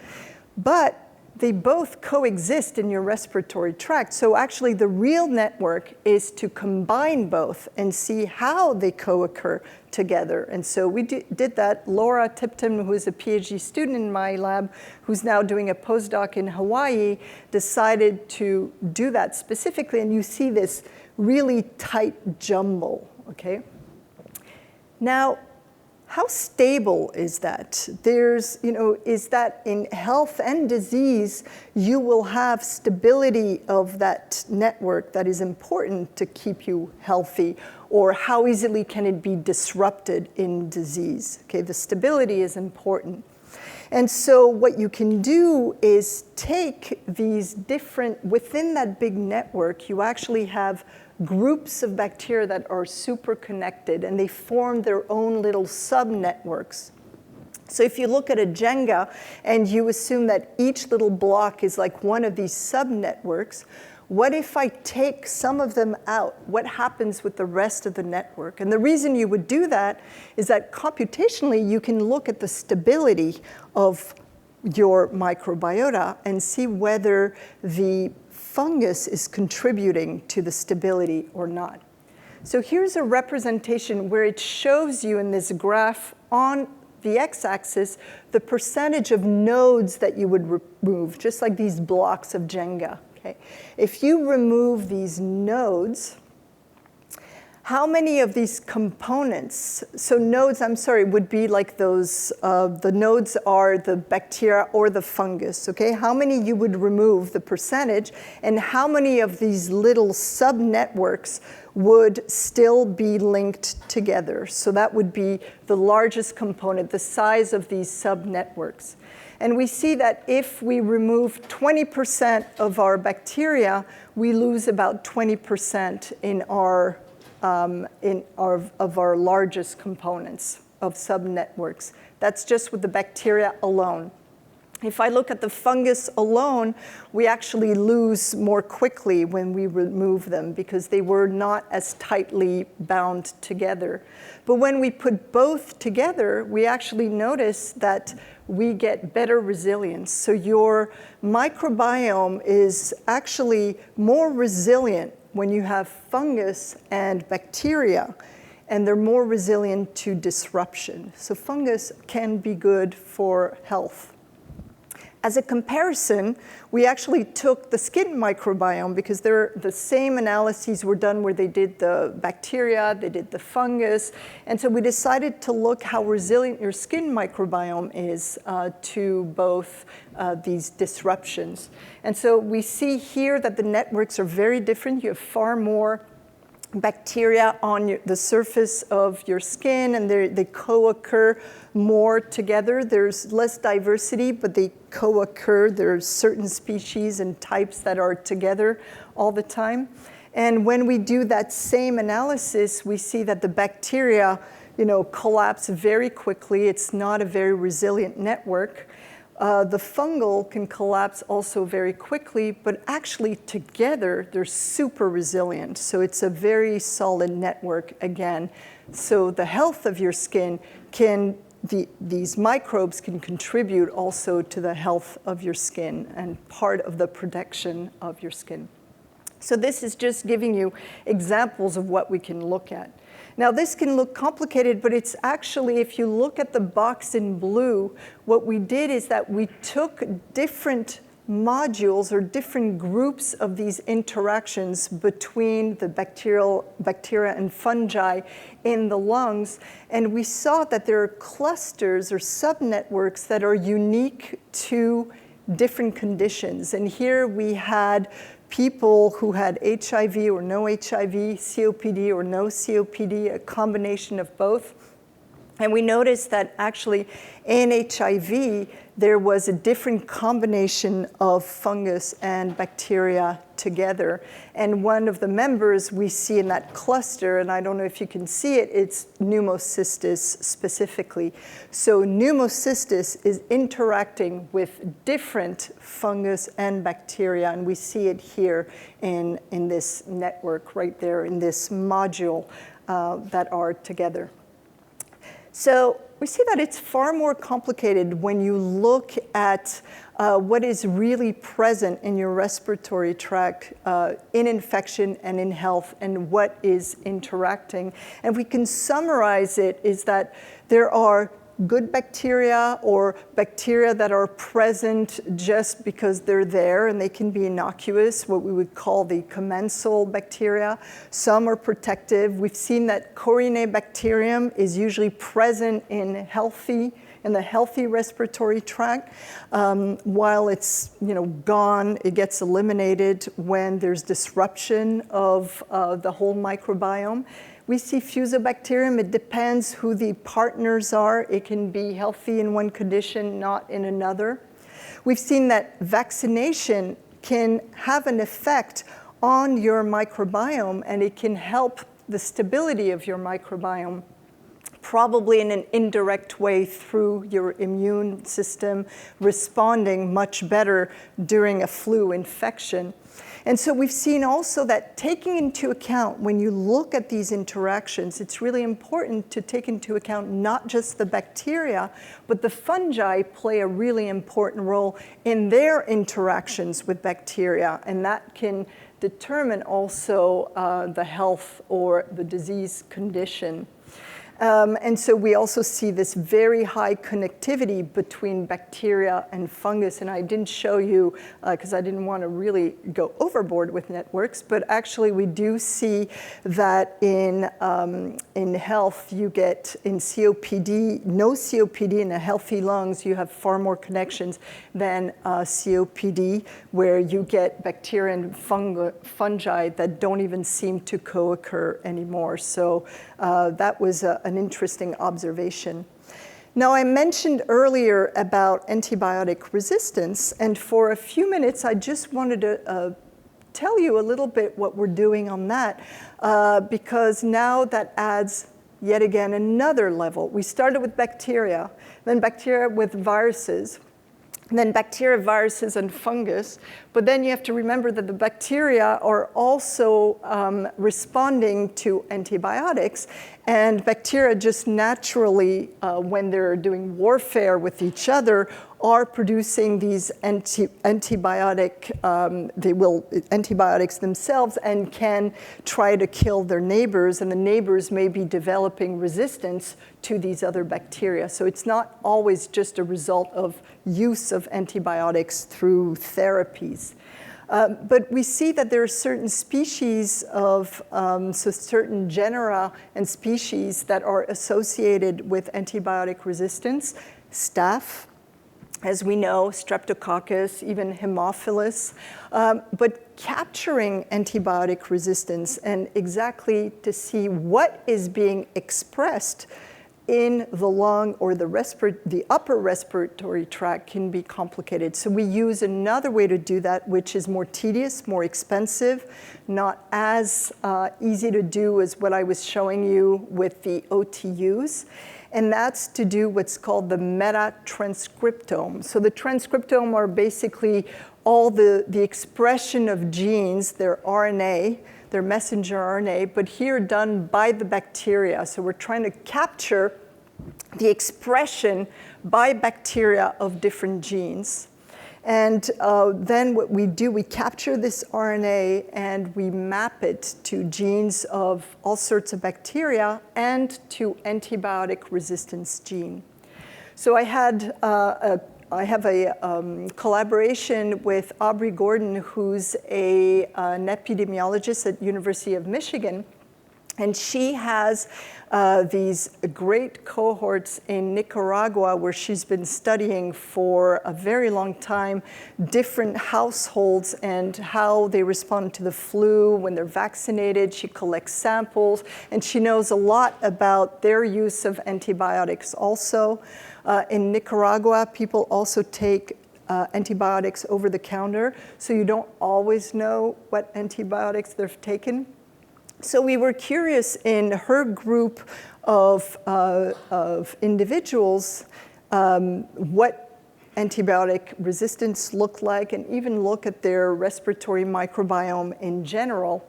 But they both coexist in your respiratory tract. So actually the real network is to combine both and see how they co-occur together. And so we did that. Laura Tipton, who is a Ph.D. student in my lab, who's now doing a postdoc in Hawaii, decided to do that specifically. And you see this really tight jumble, okay? Now, how stable is that? Is that in health and disease, you will have stability of that network that is important to keep you healthy, or how easily can it be disrupted in disease? Okay, the stability is important. And so what you can do is take these within that big network, you actually have groups of bacteria that are super connected, and they form their own little sub-networks. So if you look at a Jenga and you assume that each little block is like one of these sub-networks, what if I take some of them out? What happens with the rest of the network? And the reason you would do that is that computationally you can look at the stability of your microbiota and see whether the fungus is contributing to the stability or not. So here's a representation where it shows you in this graph on the x-axis the percentage of nodes that you would remove, just like these blocks of Jenga. Okay? If you remove these nodes, how many of these components, so nodes, would be like those, the nodes are the bacteria or the fungus, okay? How many you would remove, the percentage, and how many of these little sub-networks would still be linked together? So that would be the largest component, the size of these sub-networks. And we see that if we remove 20% of our bacteria, we lose about 20% in our largest components of subnetworks. That's just with the bacteria alone. If I look at the fungus alone, we actually lose more quickly when we remove them because they were not as tightly bound together. But when we put both together, we actually notice that we get better resilience. So your microbiome is actually more resilient when you have fungus and bacteria, and they're more resilient to disruption. So fungus can be good for health. As a comparison, we actually took the skin microbiome because the same analyses were done where they did the bacteria, they did the fungus, and so we decided to look how resilient your skin microbiome is to both these disruptions. And so we see here that the networks are very different. You have far more bacteria on the surface of your skin, and they co-occur more together. There's less diversity, but they co-occur. There's certain species and types that are together all the time. And when we do that same analysis, we see that the bacteria, collapse very quickly. It's not a very resilient network. The fungal can collapse also very quickly, but actually together they're super resilient. So it's a very solid network again. So the health of your skin can these microbes can contribute also to the health of your skin and part of the protection of your skin. So this is just giving you examples of what we can look at. Now this can look complicated, but it's actually, if you look at the box in blue, what we did is that we took different modules or different groups of these interactions between the bacteria and fungi in the lungs, and we saw that there are clusters or subnetworks that are unique to different conditions. And here we had people who had HIV or no HIV, COPD or no COPD, a combination of both. And we noticed that actually in HIV, there was a different combination of fungus and bacteria together. And one of the members we see in that cluster, and I don't know if you can see it, it's pneumocystis specifically. So pneumocystis is interacting with different fungus and bacteria, and we see it here in this network right there, in this module that are together. So we see that it's far more complicated when you look at what is really present in your respiratory tract in infection and in health and what is interacting. And we can summarize it is that there are good bacteria or bacteria that are present just because they're there and they can be innocuous, what we would call the commensal bacteria. Some are protective. We've seen that Corynebacterium is usually present in the healthy respiratory tract. While it's gone, it gets eliminated when there's disruption of the whole microbiome. We see Fusobacterium. It depends who the partners are. It can be healthy in one condition, not in another. We've seen that vaccination can have an effect on your microbiome, and it can help the stability of your microbiome, probably in an indirect way through your immune system responding much better during a flu infection. And so we've seen also that taking into account, when you look at these interactions, it's really important to take into account not just the bacteria, but the fungi play a really important role in their interactions with bacteria, and that can determine also the health or the disease condition. And so we also see this very high connectivity between bacteria and fungus. And I didn't show you, because I didn't want to really go overboard with networks, but actually we do see that in health, you get in COPD, no COPD in a healthy lungs, you have far more connections than COPD, where you get bacteria and fungi that don't even seem to co-occur anymore. So that was an interesting observation. Now, I mentioned earlier about antibiotic resistance, and for a few minutes, I just wanted to tell you a little bit what we're doing on that, because now that adds yet again another level. We started with bacteria, then bacteria with viruses, and then bacteria, viruses, and fungus. But then you have to remember that the bacteria are also responding to antibiotics. And bacteria just naturally, when they're doing warfare with each other, are producing these antibiotics themselves and can try to kill their neighbors, and the neighbors may be developing resistance to these other bacteria. So it's not always just a result of use of antibiotics through therapies. But we see that there are certain species of, so certain genera and species that are associated with antibiotic resistance. Staph, as we know, Streptococcus, even Haemophilus, but capturing antibiotic resistance and exactly to see what is being expressed in the lung or the upper respiratory tract can be complicated. So we use another way to do that, which is more tedious, more expensive, not as easy to do as what I was showing you with the OTUs. And that's to do what's called the Meta Transcriptome. So the transcriptome are basically all the expression of genes, their RNA, their messenger RNA, but here done by the bacteria. So we're trying to capture the expression by bacteria of different genes. And then what we do, we capture this RNA and we map it to genes of all sorts of bacteria and to antibiotic resistance gene. So I have a collaboration with Aubrey Gordon, who's an epidemiologist at University of Michigan. And she has these great cohorts in Nicaragua where she's been studying for a very long time different households and how they respond to the flu when they're vaccinated. She collects samples, and she knows a lot about their use of antibiotics also. In Nicaragua, people also take antibiotics over the counter, so you don't always know what antibiotics they've taken. So we were curious in her group of individuals what antibiotic resistance looked like, and even look at their respiratory microbiome in general.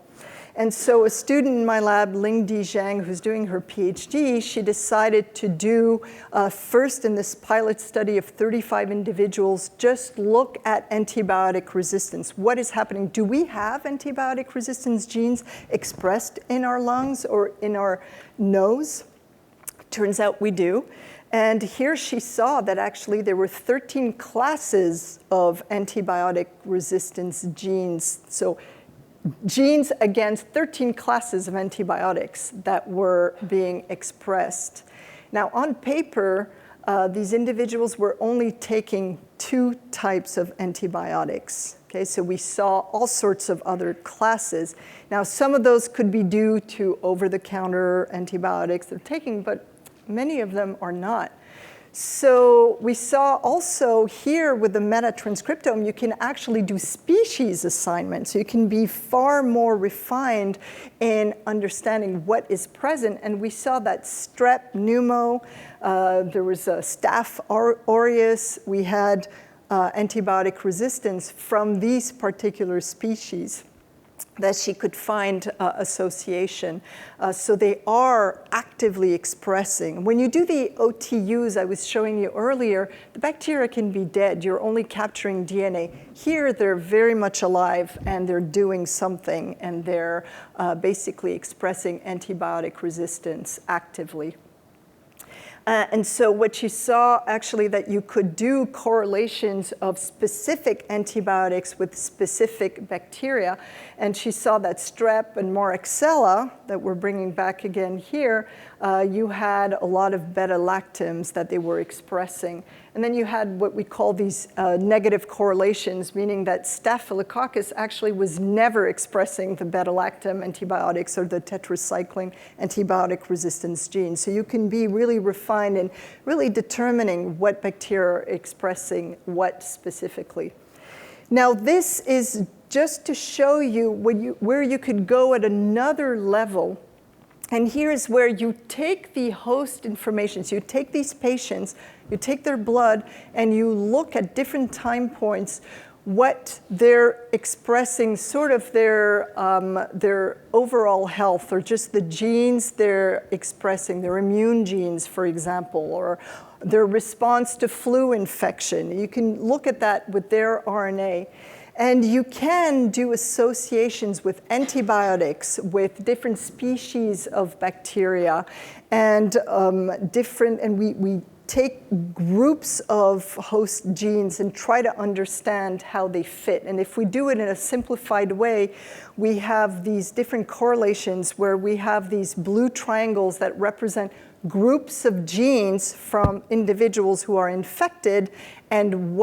And so a student in my lab, Lingdi Zhang, who's doing her Ph.D., she decided to do, first in this pilot study of 35 individuals, just look at antibiotic resistance. What is happening? Do we have antibiotic resistance genes expressed in our lungs or in our nose? Turns out we do. And here she saw that actually there were 13 classes of antibiotic resistance genes. So genes against 13 classes of antibiotics that were being expressed. Now, on paper, these individuals were only taking 2 types of antibiotics. Okay, so we saw all sorts of other classes. Now, some of those could be due to over-the-counter antibiotics they're taking, but many of them are not. So we saw also here with the Meta Transcriptome, you can actually do species assignment. So you can be far more refined in understanding what is present. And we saw that strep, pneumo, there was a staph aureus. We had antibiotic resistance from these particular species that she could find association. So they are actively expressing. When you do the OTUs I was showing you earlier, the bacteria can be dead. You're only capturing DNA. Here, they're very much alive, and they're doing something, and they're basically expressing antibiotic resistance actively. And so what she saw actually that you could do correlations of specific antibiotics with specific bacteria. And she saw that strep and Moraxella that we're bringing back again here, you had a lot of beta-lactams that they were expressing. And then you had what we call these negative correlations, meaning that Staphylococcus actually was never expressing the beta-lactam antibiotics or the tetracycline antibiotic resistance gene. So you can be really refined in really determining what bacteria are expressing what specifically. Now, this is just to show you where you could go at another level. And here's where you take the host information. So you take these patients, you take their blood, and you look at different time points what they're expressing, sort of their overall health, or just the genes they're expressing, their immune genes, for example, or their response to flu infection. You can look at that with their RNA. And you can do associations with antibiotics, with different species of bacteria, and we take groups of host genes and try to understand how they fit. And if we do it in a simplified way, we have these different correlations where we have these blue triangles that represent groups of genes from individuals who are infected, and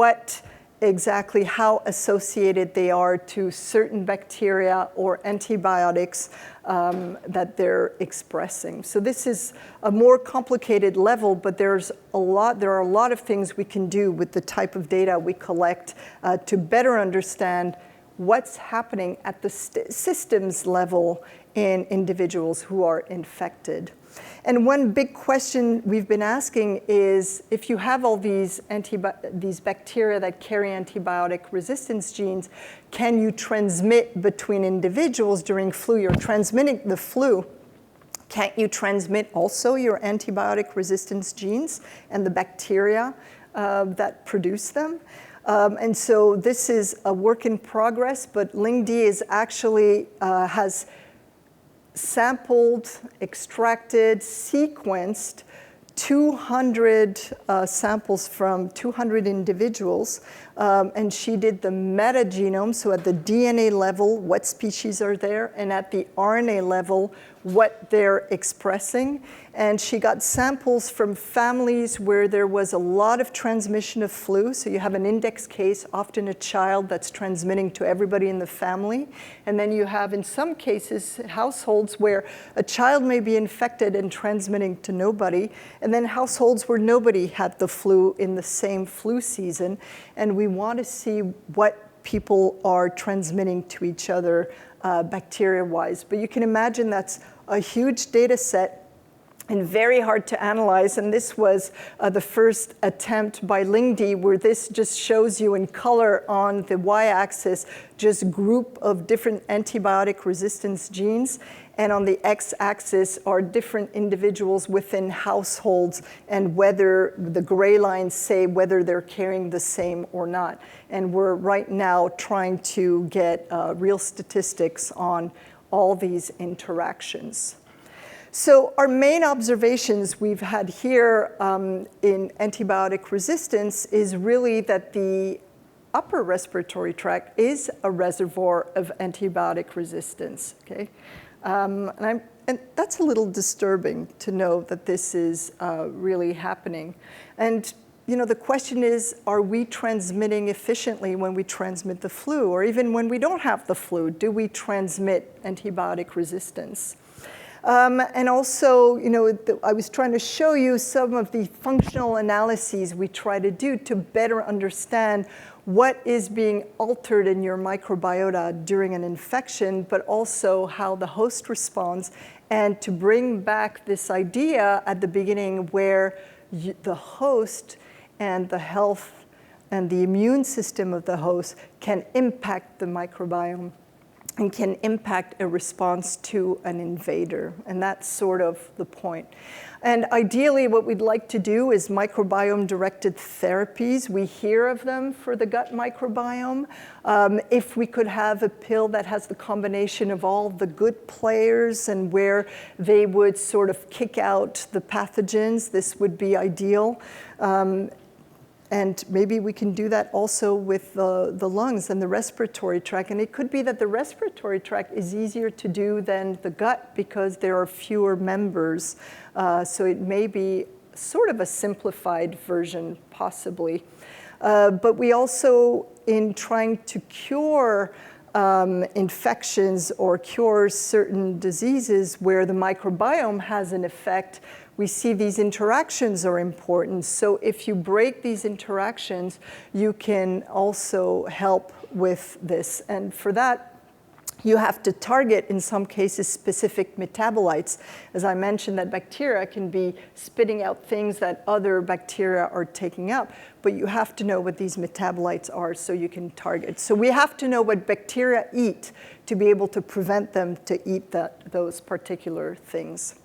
exactly how associated they are to certain bacteria or antibiotics that they're expressing. So this is a more complicated level, but there are a lot of things we can do with the type of data we collect to better understand what's happening at the systems level in individuals who are infected. And one big question we've been asking is, if you have all these bacteria that carry antibiotic resistance genes, can you transmit between individuals during flu? You're transmitting the flu Can't you transmit also your antibiotic resistance genes and the bacteria that produce them? And so this is a work in progress, but LING-D is actually has sampled, extracted, sequenced 200 samples from 200 individuals, and she did the metagenome, so at the DNA level, what species are there, and at the RNA level, what they're expressing. And she got samples from families where there was a lot of transmission of flu, so you have an index case, often a child that's transmitting to everybody in the family. And then you have, in some cases, households where a child may be infected and transmitting to nobody, and then households where nobody had the flu in the same flu season. And we want to see what people are transmitting to each other bacteria-wise. But you can imagine that's a huge data set and very hard to analyze. And this was the first attempt by LING-D, where this just shows you in color on the y-axis just group of different antibiotic resistance genes. And on the x-axis are different individuals within households, and whether the gray lines say whether they're carrying the same or not. And we're right now trying to get real statistics on all these interactions. So our main observations we've had here in antibiotic resistance is really that the upper respiratory tract is a reservoir of antibiotic resistance, okay? And that's a little disturbing to know that this is really happening. And you know, the question is, are we transmitting efficiently when we transmit the flu? Or even when we don't have the flu, do we transmit antibiotic resistance? And also, you know, I was trying to show you some of the functional analyses we try to do to better understand what is being altered in your microbiota during an infection, but also how the host responds, and to bring back this idea at the beginning where the host and the health and the immune system of the host can impact the microbiome and can impact a response to an invader. And that's sort of the point. And ideally, what we'd like to do is microbiome-directed therapies. We hear of them for the gut microbiome. If we could have a pill that has the combination of all the good players and where they would sort of kick out the pathogens, this would be ideal. And maybe we can do that also with the lungs and the respiratory tract. And it could be that the respiratory tract is easier to do than the gut because there are fewer members. So it may be sort of a simplified version, possibly. But we also, in trying to cure infections or cure certain diseases where the microbiome has an effect, we see these interactions are important. So if you break these interactions, you can also help with this. And for that, you have to target, in some cases, specific metabolites. As I mentioned, that bacteria can be spitting out things that other bacteria are taking up, but you have to know what these metabolites are so you can target. So we have to know what bacteria eat to be able to prevent them to eat those particular things.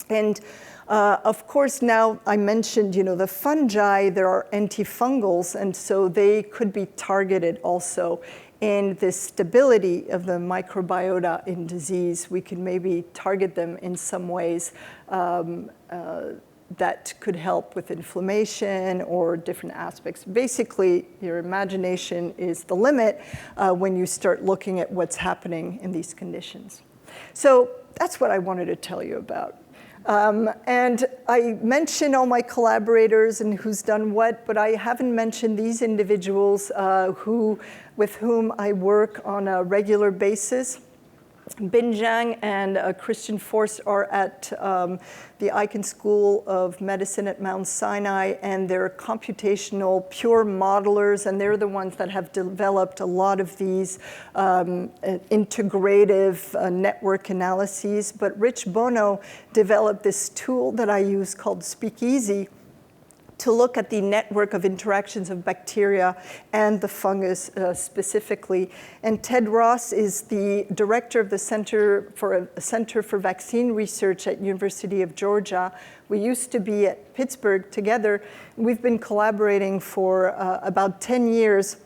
And of course, now I mentioned, you know, the fungi, there are antifungals, and so they could be targeted also in the stability of the microbiota in disease. We could maybe target them in some ways that could help with inflammation or different aspects. Basically, your imagination is the limit when you start looking at what's happening in these conditions. So that's what I wanted to tell you about. And I mentioned all my collaborators and who's done what, but I haven't mentioned these individuals with whom I work on a regular basis. Bin Zhang and Christian Forst are at the Icahn School of Medicine at Mount Sinai, and they're computational pure modelers, and they're the ones that have developed a lot of these integrative network analyses. But Rich Bono developed this tool that I use called Speakeasy to look at the network of interactions of bacteria and the fungus specifically. And Ted Ross is the director of the Center for Vaccine Research at University of Georgia. We used to be at Pittsburgh together. We've been collaborating for about 10 years.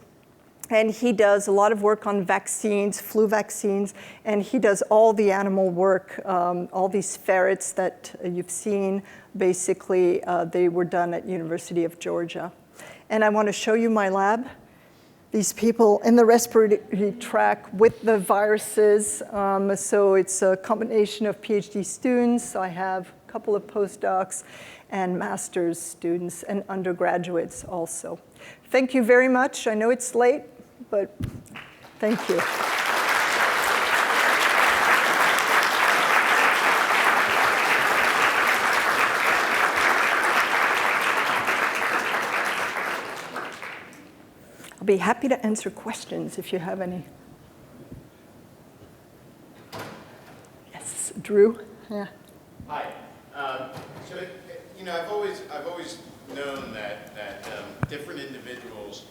And he does a lot of work on vaccines, flu vaccines, and he does all the animal work, all these ferrets that you've seen. Basically, they were done at University of Georgia. And I want to show you my lab. These people in the respiratory tract with the viruses. So it's a combination of Ph.D. students. I have a couple of postdocs and master's students and undergraduates also. Thank you very much. I know it's late, but thank you. I'll be happy to answer questions if you have any. Yes, Drew? Yeah. Hi. So, I've always known that different individuals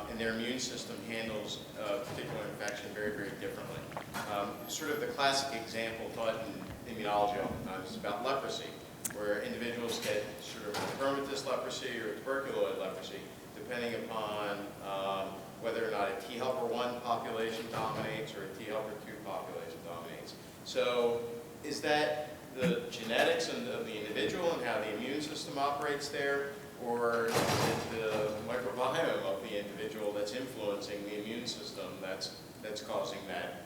and their immune system handles a particular infection very, very differently. Sort of the classic example taught in immunology oftentimes is about leprosy, where individuals get sort of chromatous leprosy or tuberculoid leprosy, depending upon whether or not a T helper 1 population dominates or a T helper 2 population dominates. So is that the genetics of the individual and how the immune system operates there, or is it the microbiome of the individual that's influencing the immune system that's causing that?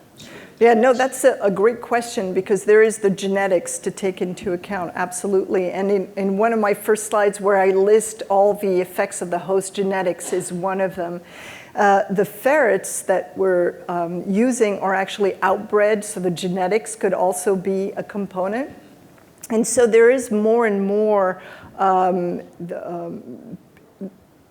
Yeah, no, that's a great question because there is the genetics to take into account, absolutely. And in one of my first slides where I list all the effects of the host, genetics is one of them. The ferrets that we're using are actually outbred, so the genetics could also be a component. And so there is more and more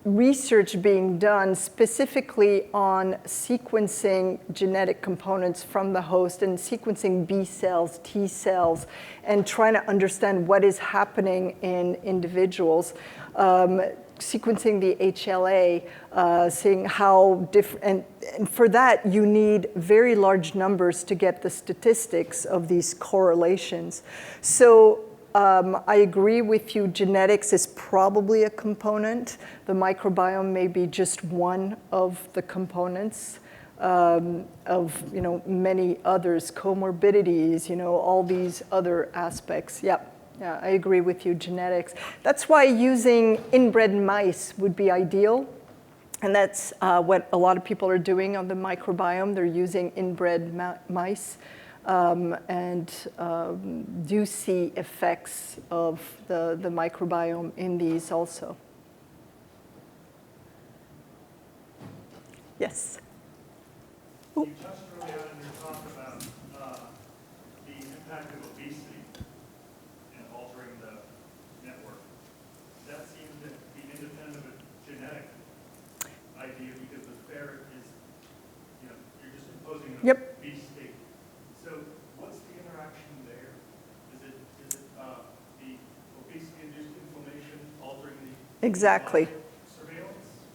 research being done specifically on sequencing genetic components from the host and sequencing B cells, T cells, and trying to understand what is happening in individuals. Sequencing the HLA, seeing how different, and for that you need very large numbers to get the statistics of these correlations. So I agree with you, genetics is probably a component. The microbiome may be just one of the components of many others, comorbidities, all these other aspects. Yep. Yeah, I agree with you, genetics. That's why using inbred mice would be ideal. And that's what a lot of people are doing on the microbiome. They're using inbred mice and do see effects of the microbiome in these also. Yes? You touched earlier on in your talk about the impact of obesity and altering the network. That seems to be independent of a genetic idea because the ferret is, you're just imposing an obese state. So what's the interaction there? Is it the obesity-induced inflammation altering the Exactly. surveillance?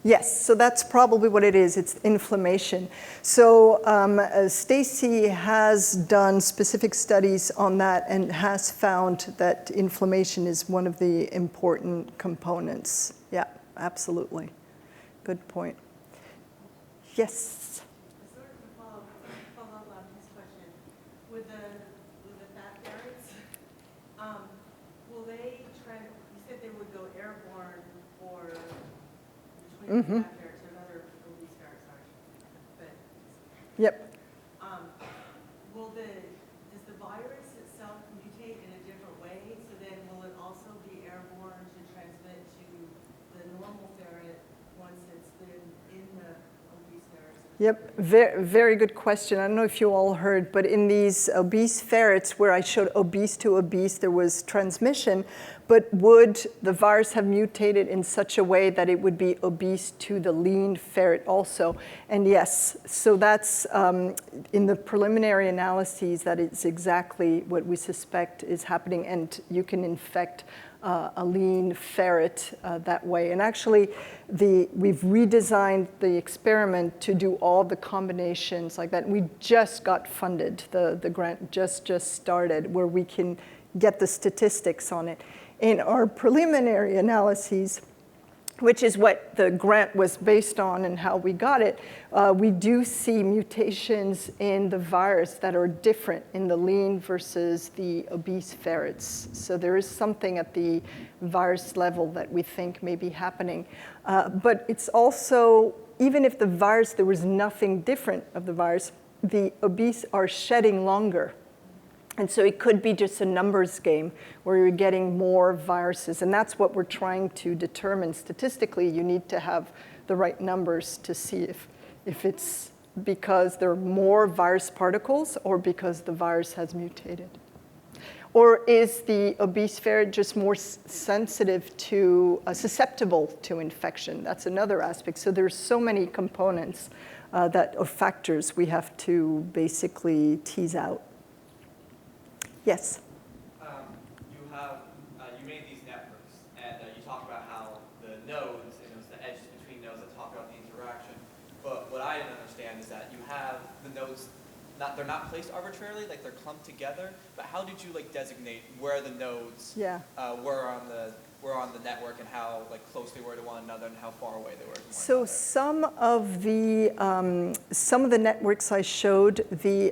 Yes, so that's probably what it is. It's inflammation. So Stacy has done specific studies on that and has found that inflammation is one of the important components. Yeah, absolutely. Good point. Yes? Sort of to follow up on his question, with the fat ferrets, will they try? You said they would go airborne or between fat ferrets or another obese ferrets, but Yep. does the virus itself mutate in a different way? So then, will it also be airborne to transmit to the normal ferret once it's been in the obese ferrets? Yep, very, very good question. I don't know if you all heard, but in these obese ferrets where I showed obese to obese, there was transmission, but would the virus have mutated in such a way that it would be obese to the lean ferret also? And yes, so that's in the preliminary analyses, that is exactly what we suspect is happening, and you can infect a lean ferret that way. And actually, we've redesigned the experiment to do all the combinations like that. And we just got funded. The grant just started where we can get the statistics on it. In our preliminary analyses, which is what the grant was based on and how we got it, we do see mutations in the virus that are different in the lean versus the obese ferrets. So there is something at the virus level that we think may be happening. But it's also, even if the virus, there was nothing different of the virus, the obese are shedding longer. And so it could be just a numbers game where you're getting more viruses. And that's what we're trying to determine statistically. You need to have the right numbers to see if it's because there are more virus particles or because the virus has mutated. Or is the obese ferret just more sensitive to, susceptible to infection? That's another aspect. So there's so many components or factors we have to basically tease out. Yes? You made these networks, and you talk about how the nodes, and it's the edges between nodes that talk about the interaction. But what I didn't understand is that you have the nodes, they're not placed arbitrarily, like they're clumped together, but how did you designate where the nodes were on the network and how close they were to one another and how far away they were from one So another? some of the networks I showed,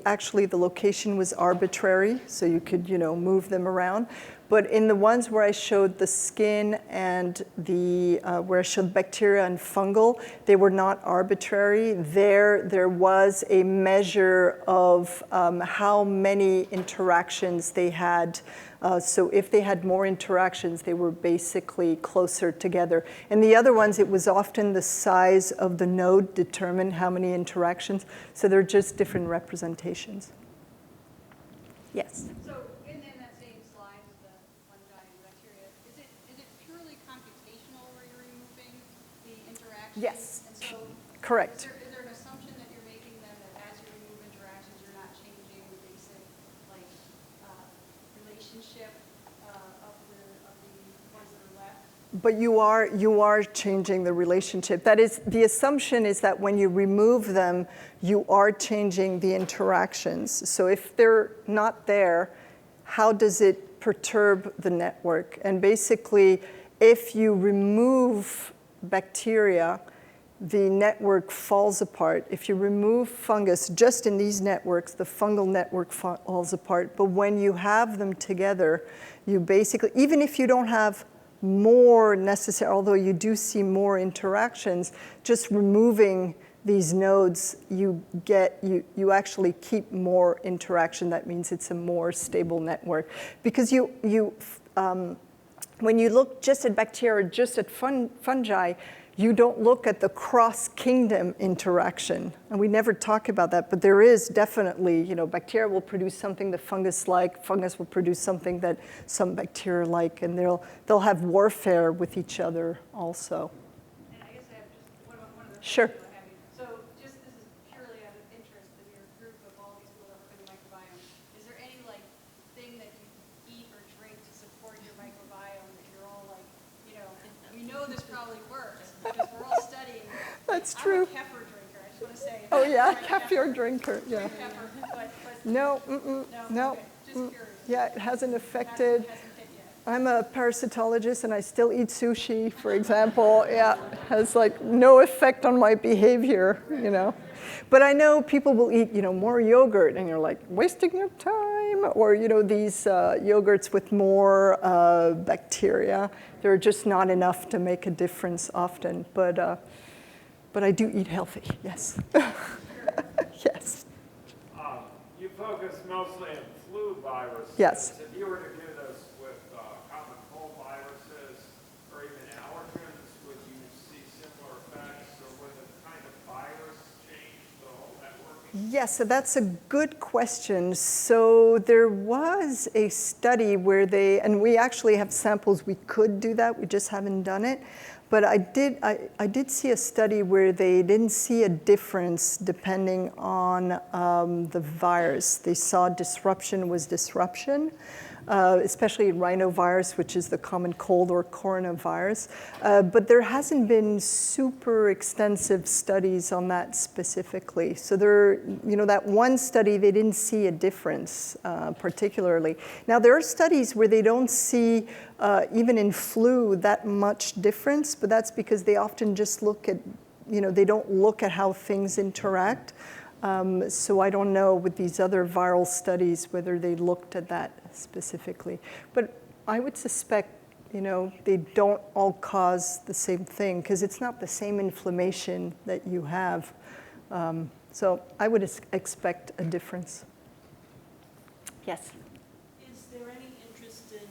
actually the location was arbitrary, so you could move them around. But in the ones where I showed the skin and where I showed bacteria and fungal, they were not arbitrary. There was a measure of how many interactions they had. So if they had more interactions, they were basically closer together. And the other ones, it was often the size of the node determined how many interactions. So they're just different representations. Yes? So in that same slide with the fungi and bacteria, is it purely computational where you're removing the interactions? Yes. And so Correct. Is there an assumption that you're making then that as you remove interactions, you're not changing the basic relationship of the ones that are left? But you are changing the relationship. That is, the assumption is that when you remove them, you are changing the interactions. So if they're not there, how does it perturb the network? And basically, if you remove bacteria, the network falls apart. If you remove fungus, just in these networks, the fungal network falls apart. But when you have them together, you basically, even if you don't have more necessary, although you do see more interactions, just removing these nodes, you actually keep more interaction. That means it's a more stable network. Because when you look just at bacteria, just at fungi, you don't look at the cross-kingdom interaction. And we never talk about that, but there is definitely, bacteria will produce something that fungus like, fungus will produce something that some bacteria like, and they'll have warfare with each other also. And I guess I have just one other Sure. question I have. So just this is purely out of interest in your group of all these people that work in the microbiome. Is there any thing that you eat or drink to support your microbiome that you're all we know this probably works because we're all studying. That's true. I'm a kefir drinker. I just want to say. Oh yeah, Right, kefir drinker. Yeah. Drink kefir, but No. no. Okay. Just curious. Yeah, it hasn't affected. Hasn't hit yet. I'm a parasitologist and I still eat sushi, for example. Yeah, has no effect on my behavior, But I know people will eat, more yogurt and you're like, wasting your time. Or, these yogurts with more bacteria. They're just not enough to make a difference often. But I do eat healthy, yes. Yes. You focus mostly on flu viruses. Yes. If you were to do this with common cold viruses or even allergens, would you see similar effects, or would the kind of virus change the whole networking? Yes, so that's a good question. So there was a study where and we actually have samples we could do that, we just haven't done it. But I did see a study where they didn't see a difference depending on the virus. They saw disruption was disruption. especially rhinovirus, which is the common cold or coronavirus. But there hasn't been super extensive studies on that specifically. So there, that one study, they didn't see a difference particularly. Now there are studies where they don't see, even in flu, that much difference, but that's because they often just look at, they don't look at how things interact. So I don't know with these other viral studies whether they looked at that specifically. But I would suspect, they don't all cause the same thing because it's not the same inflammation that you have. So I would expect a difference. Yes? Is there any interest in,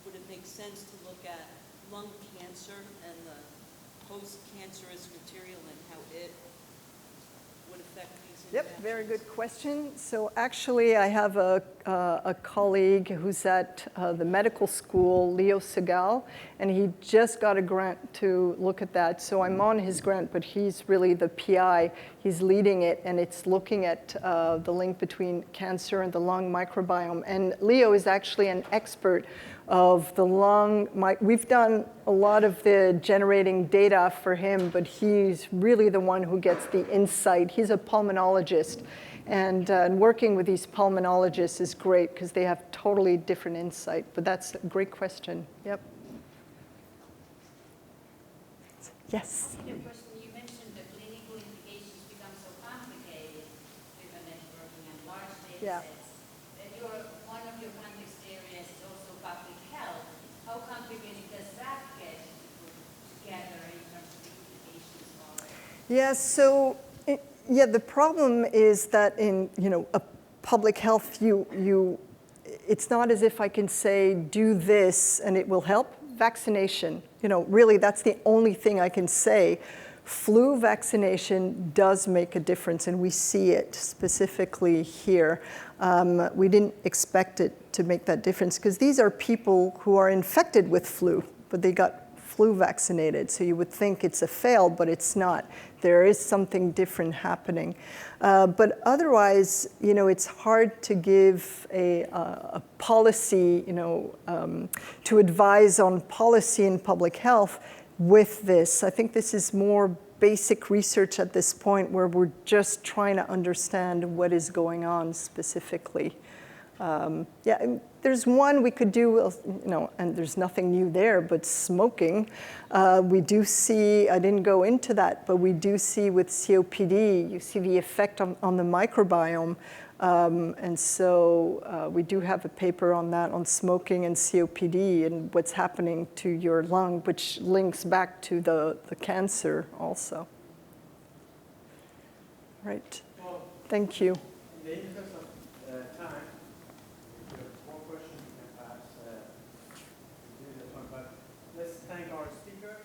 would it make sense to look at lung cancer and the post-cancerous material and how it would affect these infections? Yep, very good question. So actually, I have a colleague who's at the medical school, Leo Segal, and he just got a grant to look at that. So I'm on his grant, but he's really the PI. He's leading it, and it's looking at the link between cancer and the lung microbiome. And Leo is actually an expert of the lung. We've done a lot of the generating data for him, but he's really the one who gets the insight. He's a pulmonologist, and working with these pulmonologists is great because they have totally different insight. But that's a great question. Yep. Yes? A question. You mentioned that clinical indications become so complicated with the networking and large data sets. One of your context areas is also public health. How complicated does that get to put together in terms of implications for it? Yeah, so the problem is that in a public health, it's not as if I can say do this and it will help. Vaccination, really that's the only thing I can say. Flu vaccination does make a difference, and we see it specifically here. We didn't expect it to make that difference because these are people who are infected with flu, but they got flu vaccinated. So you would think it's a fail, but it's not. There is something different happening. But otherwise, it's hard to give a policy, to advise on policy in public health with this. I think this is more basic research at this point where we're just trying to understand what is going on specifically. There's one we could do, and there's nothing new there, but smoking. We do see, I didn't go into that, but we do see with COPD, you see the effect on the microbiome. And so we do have a paper on that, on smoking and COPD and what's happening to your lung, which links back to the cancer also. Right. Well, thank you. in the interest of time, if you have more questions, you can perhaps do this one. But let's thank our speaker.